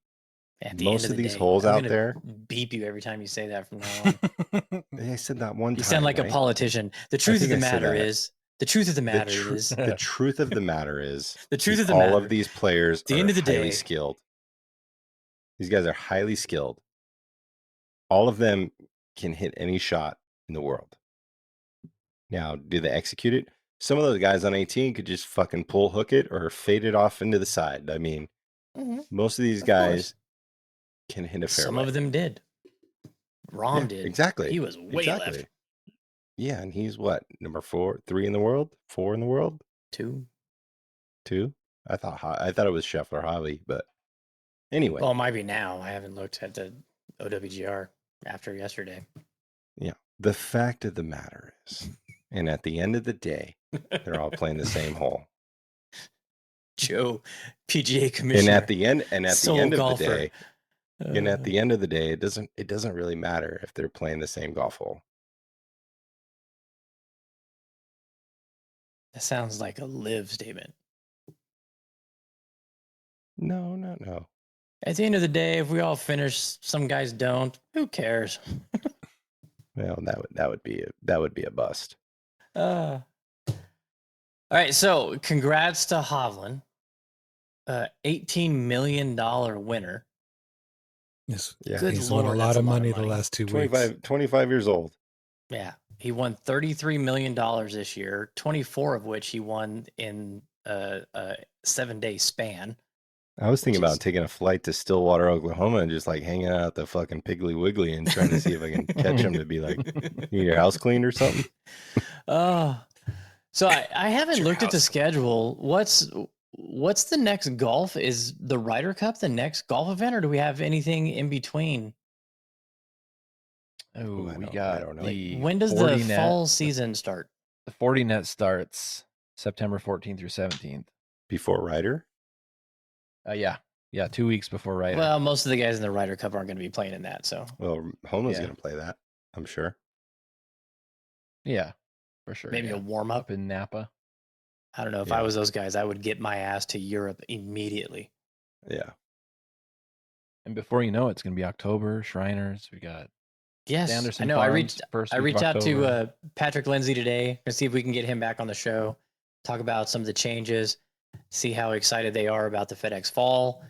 most of these holes I'm out there beep you every time you say that from now on. I said that one time. You sound like a politician. The truth of the matter is the truth of the matter is all of these players are highly skilled. These guys are highly skilled. All of them can hit any shot in the world. Now, do they execute it? Some of those guys on 18 could just fucking pull hook it or fade it off into the side. I mean, most of these guys can hit a fairway. Some of them did. Rahm did. Exactly. He was way left. Yeah, and he's what? Number 3 in the world? 4 in the world? 2. I thought it was Scheffler Holly, but anyway. Well, it might be now. I haven't looked at the OWGR after yesterday. Yeah. The fact of the matter is, and at the end of the day, they're all playing the same hole. Joe, PGA commissioner. And at the end of the day, it doesn't really matter if they're playing the same golf hole. That sounds like a live statement. No. At the end of the day, if we all finish, some guys don't. Who cares? Well, that would be a bust. All right, so congrats to Hovland, $18 million winner. Yes, yeah, he's won a lot of money the last 2 weeks. 25 years old. Yeah, he won $33 million this year, 24 of which he won in a 7-day span. I was thinking about taking a flight to Stillwater, Oklahoma, and just like hanging out at the fucking Piggly Wiggly and trying to see if I can catch him to be like, you need your house cleaned or something. So I haven't looked at the schedule. What's the next golf? Is the Ryder Cup the next golf event, or do we have anything in between? I don't know. When does the fall season start? The 40 net starts September 14th through 17th. Before Ryder? Yeah, 2 weeks before Ryder. Well, most of the guys in the Ryder Cup aren't going to be playing in that, so. Well, Homa's going to play that, I'm sure. Yeah, for sure. Maybe a warm up in Napa. I don't know. If I was those guys, I would get my ass to Europe immediately. Yeah. And before you know it, it's going to be October. Shriners. We got. Yes, Anderson I know. Farms, I reached out to Patrick Lindsay today to see if we can get him back on the show, talk about some of the changes, see how excited they are about the FedEx Fall.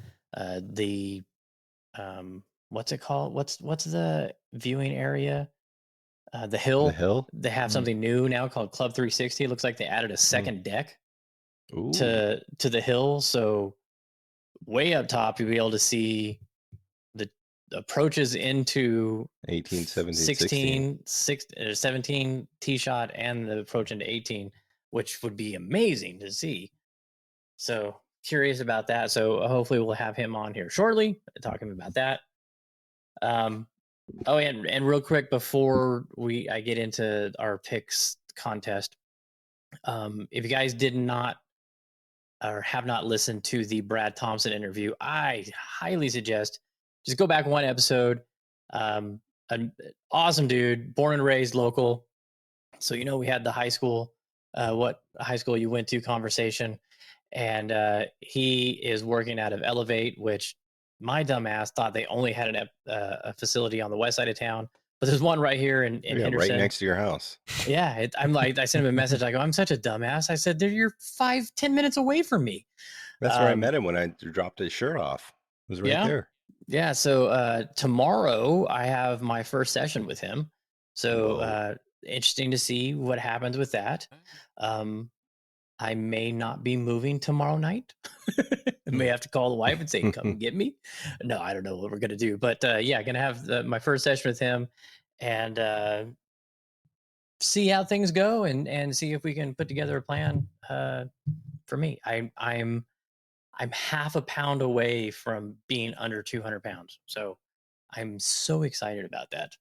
What's it called? What's the viewing area? The Hill. The Hill. They have something new now called Club 360. It looks like they added a second deck to the Hill. So way up top, you'll be able to see approaches into 18, 17, 17 tee shot and the approach into 18, which would be amazing to see. So curious about that. So hopefully we'll have him on here shortly talking about that. Oh, and real quick before I get into our picks contest, if you guys did not or have not listened to the Brad Thompson interview, I highly suggest just go back one episode. An awesome dude, born and raised local. So, we had the high school, what high school you went to conversation. And he is working out of Elevate, which my dumbass thought they only had a facility on the west side of town. But there's one right here in Henderson. Right next to your house. Yeah. I sent him a message. I go, I'm such a dumbass. I said, you're 5-10 minutes away from me. That's where I met him when I dropped his shirt off. It was right there. Yeah. So tomorrow I have my first session with him. So interesting to see what happens with that. I may not be moving tomorrow night. I may have to call the wife and say, come get me. No, I don't know what we're going to do. But yeah, going to have my first session with him and see how things go and see if we can put together a plan for me. I'm half a pound away from being under 200 pounds. So I'm so excited about that.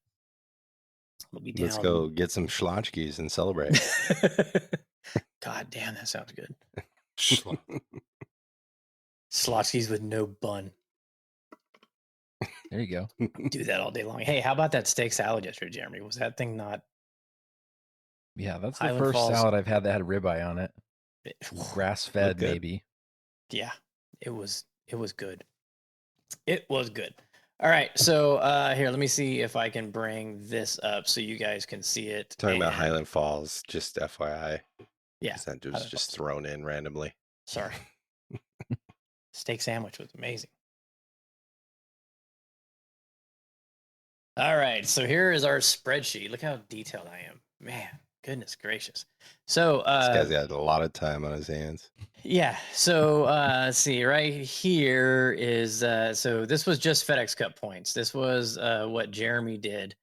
Let's go get some schlotchkis and celebrate. God damn, that sounds good. Schlotchkis with no bun. There you go. Do that all day long. Hey, how about that steak salad yesterday, Jeremy? Was that thing not? Yeah, that's Highland the first Falls. salad I've had that had ribeye on it. Grass-fed, maybe. Yeah, it was good. It was good. All right, so here, let me see if I can bring this up so you guys can see it. Talking about Highland Falls, just FYI. Yeah, that was just thrown in randomly. Sorry. Steak sandwich was amazing. All right, so here is our spreadsheet. Look how detailed I am. Man, goodness gracious. So this guy's got a lot of time on his hands. Yeah, so let's see, right here is so this was just FedEx Cup points. This was what Jeremy did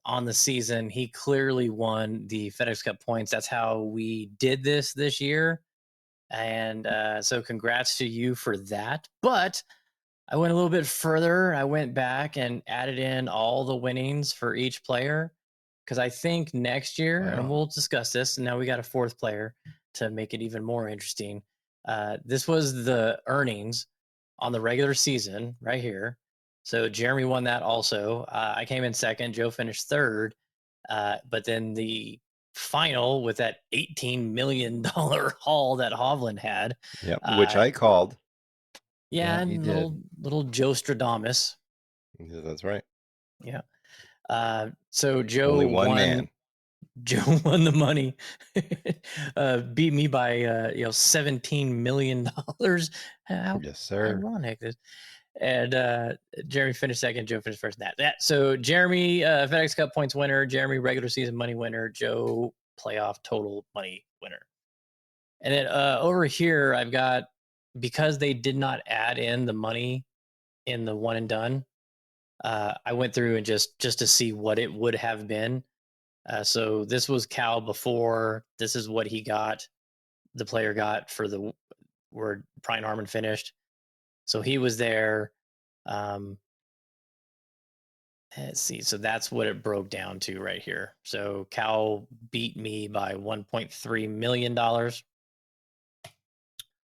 on the season. He clearly won the FedEx Cup points. That's how we did this year. And so congrats to you for that. But I went a little bit further. I went back and added in all the winnings for each player because I think next year, and we'll discuss this, and now we got a fourth player to make it even more interesting. This was the earnings on the regular season right here. So Jeremy won that also. I came in second. Joe finished third. But then the final with that $18 million haul that Hovland had. Yeah, which I called. Yeah, and little Joe Stradamus. Yeah, that's right. Yeah. So Joe only one man. Joe won the money, beat me by $17 million. Yes, sir. Ironic. And Jeremy finished second. Joe finished first. So Jeremy, FedEx Cup points winner. Jeremy, regular season money winner. Joe, playoff total money winner. And then over here, I've got, because they did not add in the money in the one and done, I went through and just to see what it would have been. So this was Cal before. This is what he got. The player got for where Brian Harmon finished. So he was there. Let's see. So that's what it broke down to right here. So Cal beat me by $1.3 million.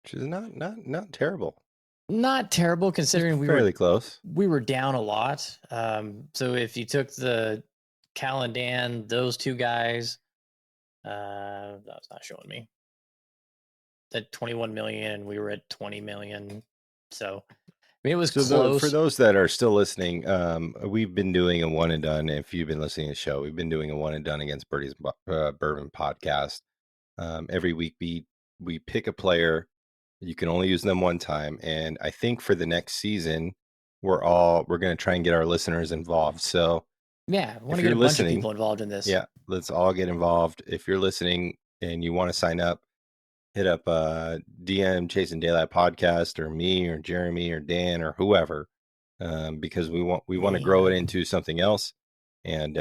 Which is not terrible. Not terrible considering fairly close. We were down a lot. So if you took the Cal and Dan, those two guys, that's not showing me. At 21 million, and we were at 20 million. So I mean, it was close. For those that are still listening, we've been doing a one and done. If you've been listening to the show, we've been doing a one and done against Birdie's Bourbon podcast. Every week we pick a player. You can only use them one time, and I think for the next season, we're going to try and get our listeners involved. So yeah, I want to get a bunch of people involved in this. Yeah, let's all get involved. If you're listening and you want to sign up, hit up DM Chasing Daylight podcast or me or Jeremy or Dan or whoever, because we want to grow it into something else, and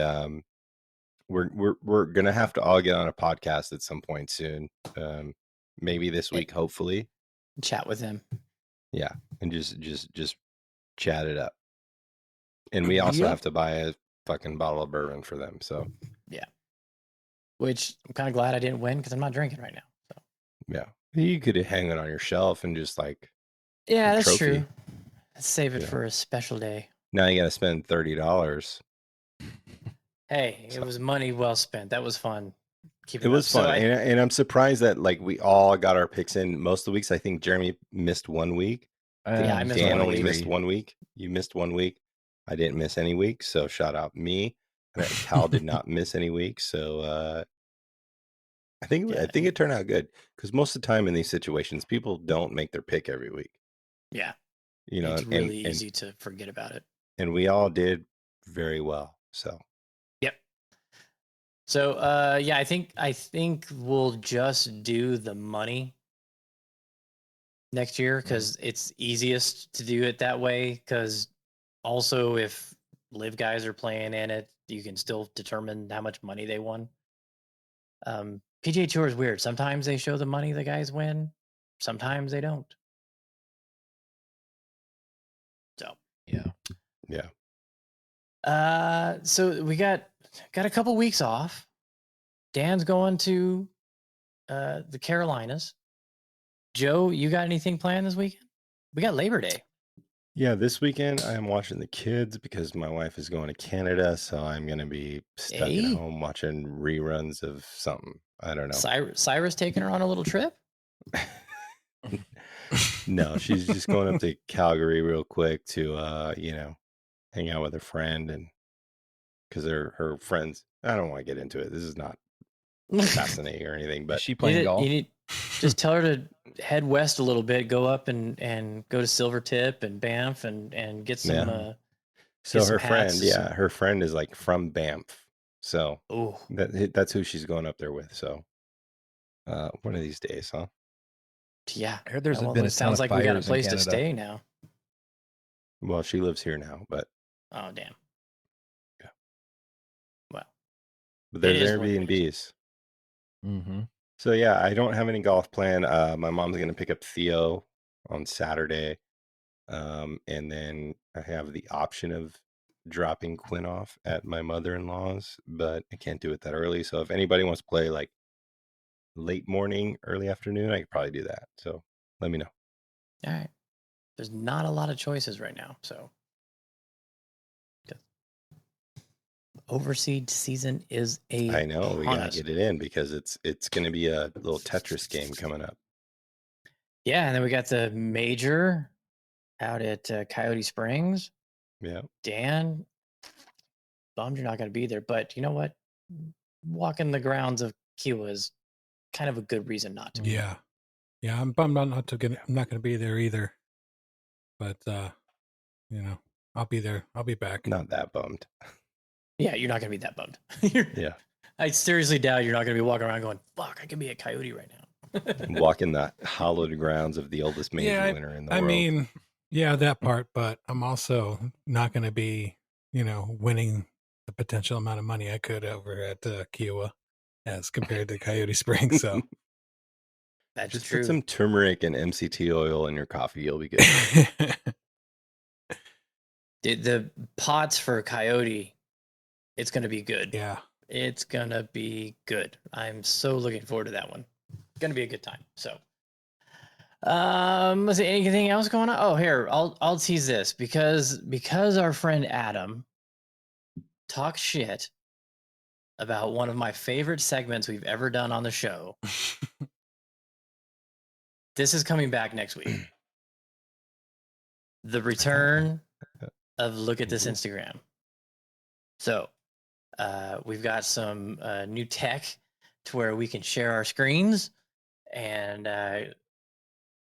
we're gonna have to all get on a podcast at some point soon. Maybe this week, hopefully. Chat with him. Yeah, and just chat it up. And we also have to buy a fucking bottle of bourbon for them. So yeah, which I'm kind of glad I didn't win because I'm not drinking right now. So yeah, you could hang it on your shelf and just like that's trophy. true. Save it for a special day. Now you got to spend $30. Hey, it was money well spent. That was fun. It was fun, and I'm surprised that like we all got our picks in most of the weeks. I think Jeremy missed 1 week. I missed Dan 1 only week. missed 1 week. You missed 1 week. I didn't miss any weeks, so shout out me. Cal did not miss any weeks, so I think it turned out good because most of the time in these situations, people don't make their pick every week. Yeah, you know, it's really easy to forget about it. And we all did very well. So. Yep. So I think we'll just do the money next year because it's easiest to do it that way. Because also, if live guys are playing in it, you can still determine how much money they won. PGA Tour is weird. Sometimes they show the money the guys win. Sometimes they don't. So yeah. So we got a couple weeks off. Dan's going to the Carolinas. Joe, you got anything planned this weekend? We got Labor Day. Yeah, this weekend I am watching the kids because my wife is going to Canada, so I'm going to be stuck at home watching reruns of something. I don't know. Cyrus taking her on a little trip? No, she's just going up to Calgary real quick to hang out with her friend, and because her friends. I don't want to get into it. This is not fascinating or anything, but is she playing golf? You need just tell her to head west a little bit, go up and go to Silvertip and Banff and get some. So her friend, her friend is like from Banff, so that's who she's going up there with. So one of these days, huh? Yeah, I heard there's been a sounds like we got a place to stay now. Well, she lives here now, but oh damn. Yeah. Well, but there's Airbnbs. Mm-hmm. So yeah, I don't have any golf plan. My mom's gonna pick up Theo on Saturday, and then I have the option of dropping Quinn off at my mother-in-law's, but I can't do it that early. So if anybody wants to play like late morning, early afternoon, I could probably do that. So let me know. All right. There's not a lot of choices right now, so overseed season is I know we gotta get it in because it's gonna be a little Tetris game coming up. Yeah, and then we got the major out at Coyote Springs. Yeah. Dan, bummed you're not going to be there, but you know what? Walking the grounds of Kiawah is kind of a good reason not to. Yeah, I'm bummed I'm not going to be there either. But I'll be there. I'll be back. Not that bummed. Yeah, you're not going to be that bummed. Yeah. I seriously doubt you're not going to be walking around going, "Fuck, I could be a Coyote right now." Walking the hallowed grounds of the oldest major winner in the world. I mean, yeah, that part, but I'm also not going to be, winning the potential amount of money I could over at Kiawah as compared to Coyote Springs. So that's just true. Put some turmeric and MCT oil in your coffee. You'll be good. The pots for Coyote, it's going to be good. Yeah. It's going to be good. I'm so looking forward to that one. It's going to be a good time. So, let's see, anything else going on? Oh, here, I'll tease this because our friend Adam talks shit about one of my favorite segments we've ever done on the show. This is coming back next week. The return of Look at This Instagram. So, we've got some new tech to where we can share our screens and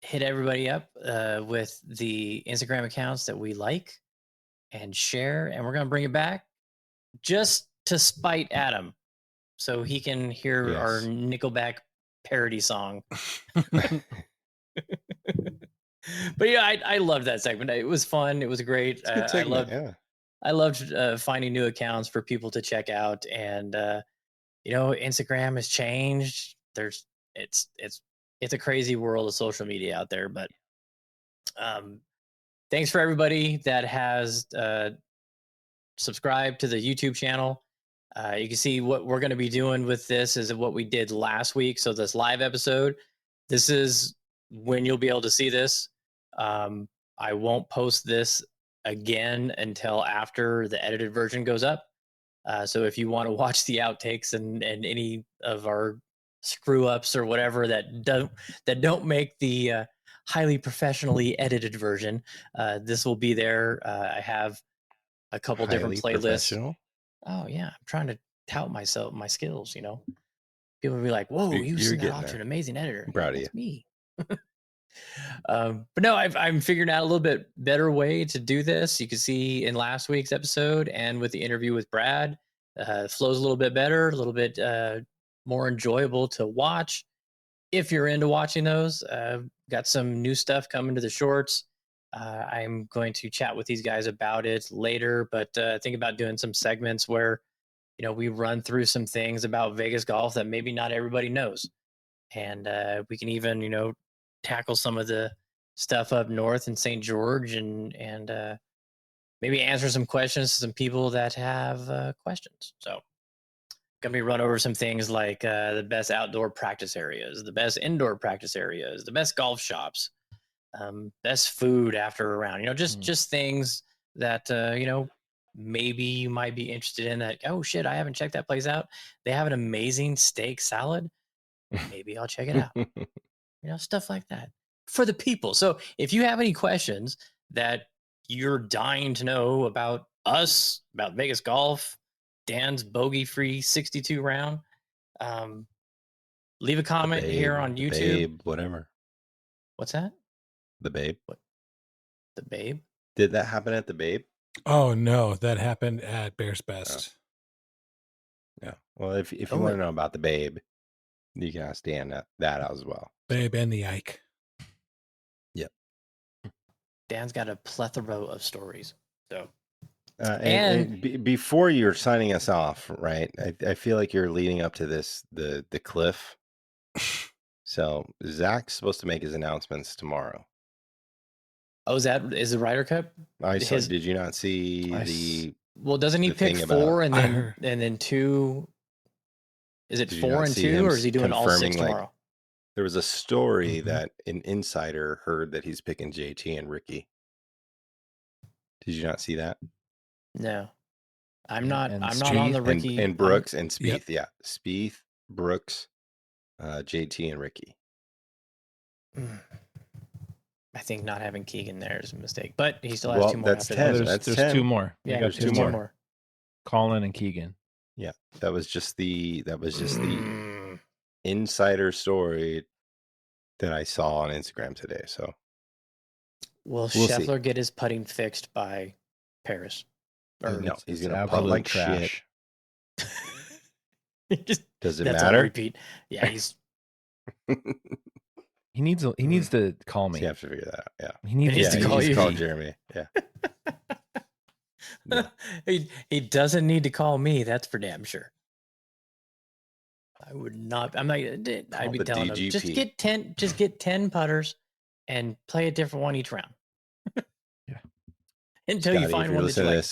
hit everybody up with the Instagram accounts that we like and share. And we're going to bring it back just to spite Adam so he can hear our Nickelback parody song. But yeah, I loved that segment. It was fun. It was great. It's a good segment, yeah. I loved finding new accounts for people to check out, and Instagram has changed. It's a crazy world of social media out there, but thanks for everybody that has subscribed to the YouTube channel. You can see what we're going to be doing with this is what we did last week. So this live episode, this is when you'll be able to see this. I won't post this again until after the edited version goes up. So if you want to watch the outtakes and any of our screw ups or whatever that don't make the highly professionally edited version, this will be there. I have a couple different playlists. Oh yeah, I'm trying to tout my skills. People will be like, "Whoa, you sent that off to an amazing editor." I'm proud of you. That's me. But no, I'm figuring out a little bit better way to do this. You can see in last week's episode and with the interview with Brad, it flows a little bit better, a little bit more enjoyable to watch. If you're into watching those, got some new stuff coming to the shorts. I'm going to chat with these guys about it later, but think about doing some segments where, we run through some things about Vegas golf that maybe not everybody knows. And we can even, tackle some of the stuff up north in St. George and maybe answer some questions to some people that have questions. So going to be run over some things like the best outdoor practice areas, the best indoor practice areas, the best golf shops, best food after a round, just things that, maybe you might be interested in that. Oh shit, I haven't checked that place out. They have an amazing steak salad. Maybe I'll check it out. Stuff like that for the people. So if you have any questions that you're dying to know about us, about Vegas golf, Dan's bogey-free 62 round, leave a comment here on YouTube. Babe, whatever. What's that? The Babe. What? The Babe? Did that happen at the Babe? Oh no, that happened at Bear's Best. Oh. Yeah. Well, if you want to know about the Babe, you can ask Dan that as well. Babe and the Ike. Yep. Dan's got a plethora of stories. So. And before you're signing us off, right? I feel like you're leading up to this the cliff. So Zach's supposed to make his announcements tomorrow. Oh, is the Ryder Cup? Did you not see the? Well, doesn't he pick 4 and then 2? Is it 4 and 2, or is he doing all 6 tomorrow? There was a story that an insider heard that he's picking JT and Ricky. Did you not see that? No, I'm not. I'm not on the Ricky and Brooks and Spieth. Yep. Yeah, Spieth, Brooks, JT, and Ricky. I think not having Keegan there is a mistake, but he still has 2 more. That's 10. There's 2 more. Yeah, there's 2 more. Colin and Keegan. Yeah, that was just the insider story that I saw on Instagram today. So, will Scheffler get his putting fixed by Paris? No, he's gonna putt like trash. Does it that's matter? On repeat. Yeah, he's. He needs to call me. So you have to figure that out. Yeah, he needs to call you. Call Jeremy. Yeah. No. He doesn't need to call me. That's for damn sure. I would not. I'm not. I'd be telling him just get 10 putters and play a different one each round. Yeah. Until Scotty, you find one that you like.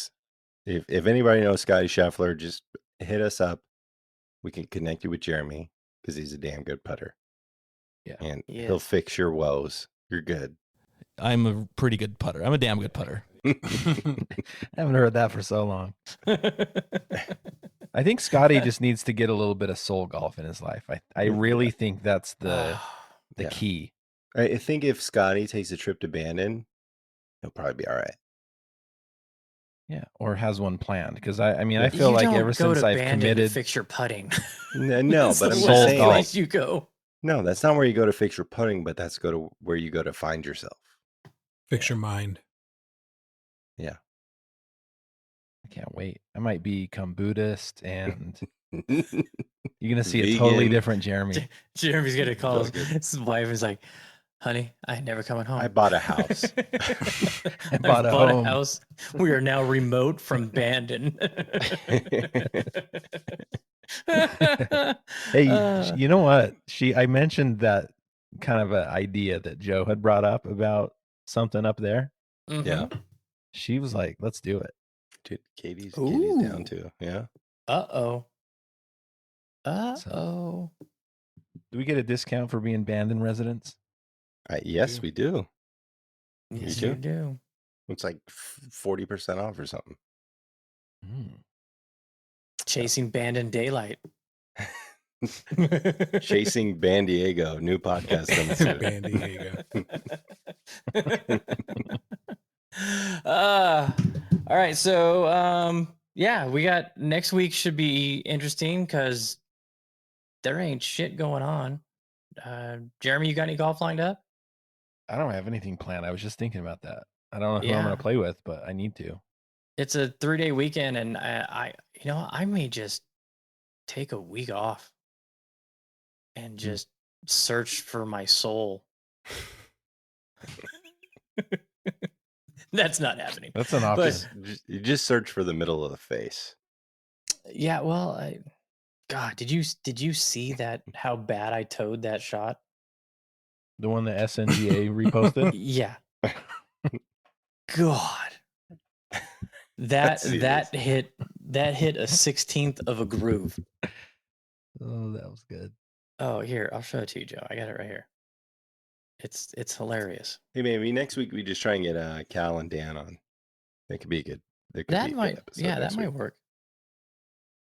If anybody knows Scotty Scheffler, just hit us up. We can connect you with Jeremy because he's a damn good putter. Yeah, and he'll fix your woes. You're good. I'm a pretty good putter. I'm a damn good putter. I haven't heard that for so long. I think Scotty just needs to get a little bit of soul golf in his life. I really think that's the key. I think if Scotty takes a trip to Bandon, he'll probably be all right. Yeah, or has one planned, because I feel like ever since I've committed to fix your putting. No, but I'm just saying, like, you go. No, that's not where you go to fix your putting, but that's where you go to find yourself. Fix your mind. Yeah. I can't wait. I might become Buddhist, and you're gonna see a totally different Jeremy. Jeremy's gonna call his wife and is like, Honey, I ain't never coming home. I bought a house. I bought a home. house. We are now remote from Bandon. Hey, you know what? I mentioned that kind of an idea that Joe had brought up about something up there. Yeah. She was like, let's do it. Dude, Katie's down Ooh. too. Yeah. Uh-oh. Do we get a discount for being Bandon residents? Yes, we do. Yes, You you do. It's like 40% off or something. Chasing Bandon Daylight. Chasing Ban Diego, new podcast coming soon. Ban Diego. All right, so yeah, we got next week should be interesting because there ain't shit going on. Jeremy, you got any golf lined up? I don't have anything planned. I was just thinking about that. I don't know who I'm going to play with, but I need to. It's a 3-day weekend, and I may just take a week off and just search for my soul. That's not happening. That's an option. You just search for the middle of the face. Yeah, well, God, did you see that? How bad I towed that shot? The one that SNGA reposted? Yeah. God. That hit a 16th of a groove. Oh, that was good. Oh, here, I'll show it to you, Joe. I got it right here. It's hilarious. Hey, maybe next week we just try and get Cal and Dan on. That could be good. That might work.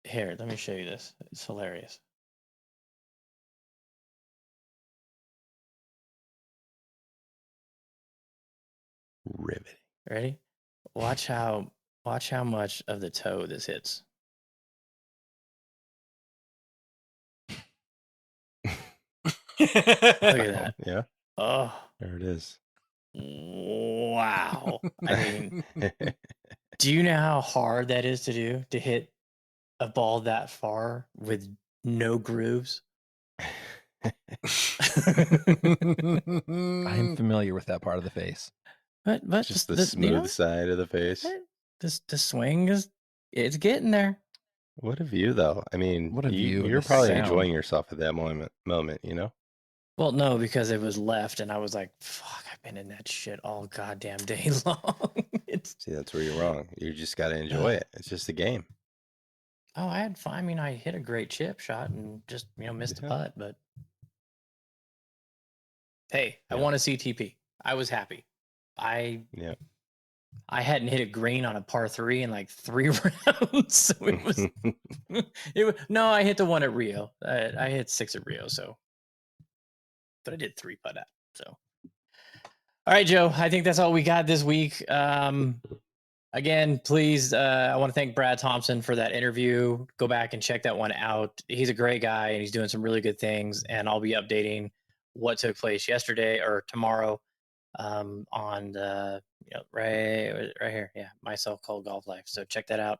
Here, let me show you this. It's hilarious. Riveting. Ready? Watch how much of the toe this hits. Look at that. Yeah. Oh, there it is. Wow. I mean, do you know how hard that is to do, to hit a ball that far with no grooves? I'm familiar with that part of the face. But just the smooth side of the face. The swing it's getting there. What a view, though. I mean, what a view. You're probably enjoying yourself at that moment, you know? Well, no, because it was left, and I was like, fuck, I've been in that shit all goddamn day long. See, that's where you're wrong. You just got to enjoy it. It's just a game. Oh, I had fun. I mean, I hit a great chip shot and just, missed a putt, but hey, I won a CTP. I was happy. I hadn't hit a green on a par 3 in like 3 rounds, so it was. No, I hit the one at Rio. I hit 6 at Rio, but I did 3 putt at. So, all right, Joe. I think that's all we got this week. Again, please, I want to thank Brad Thompson for that interview. Go back and check that one out. He's a great guy, and he's doing some really good things. And I'll be updating what took place yesterday or tomorrow on the right here, My So-Called Golf Life. So check that out.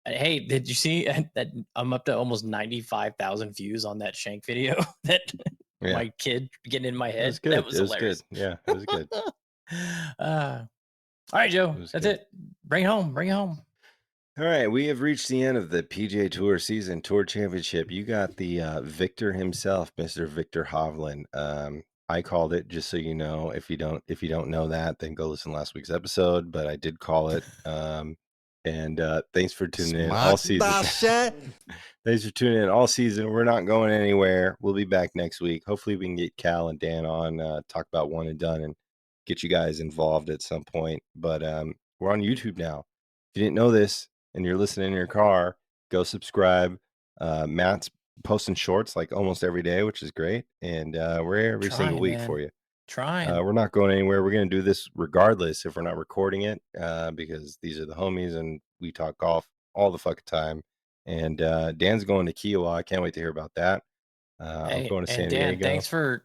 Hey, did you see that I'm up to almost 95,000 views on that shank video that my kid getting in my head? It was good. That was hilarious. Good. Yeah, it was good. All right, Joe, that's it. Bring it home. All right, we have reached the end of the PGA Tour Season Tour Championship. You got the victor himself, Mr. Victor Hovland. I called it, just so you know. If you don't know that, then go listen to last week's episode. But I did call it. And thanks for tuning in all season. Thanks for tuning in all season. We're not going anywhere. We'll be back next week. Hopefully, we can get Cal and Dan on, talk about one and done, and get you guys involved at some point. But we're on YouTube now. If you didn't know this and you're listening in your car, go subscribe. Matt's posting shorts like almost every day, which is great. And we're here every single week for you. We're not going anywhere. We're going to do this regardless if we're not recording it, because these are the homies and we talk golf all the fucking time. And Dan's going to Kiawah. I can't wait to hear about that. I'm going to San Diego. Dan, thanks for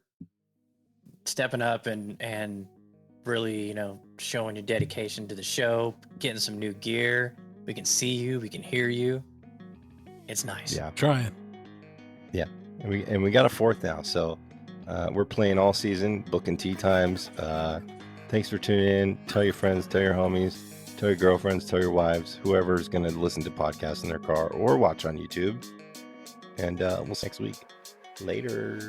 stepping up and really, showing your dedication to the show, getting some new gear. We can see you, we can hear you. It's nice. Yeah, trying. Yeah, and we got a 4th now. So We're playing all season, booking tee times. Thanks for tuning in. Tell your friends, tell your homies, tell your girlfriends, tell your wives, whoever's going to listen to podcasts in their car or watch on YouTube. And we'll see you next week. Later.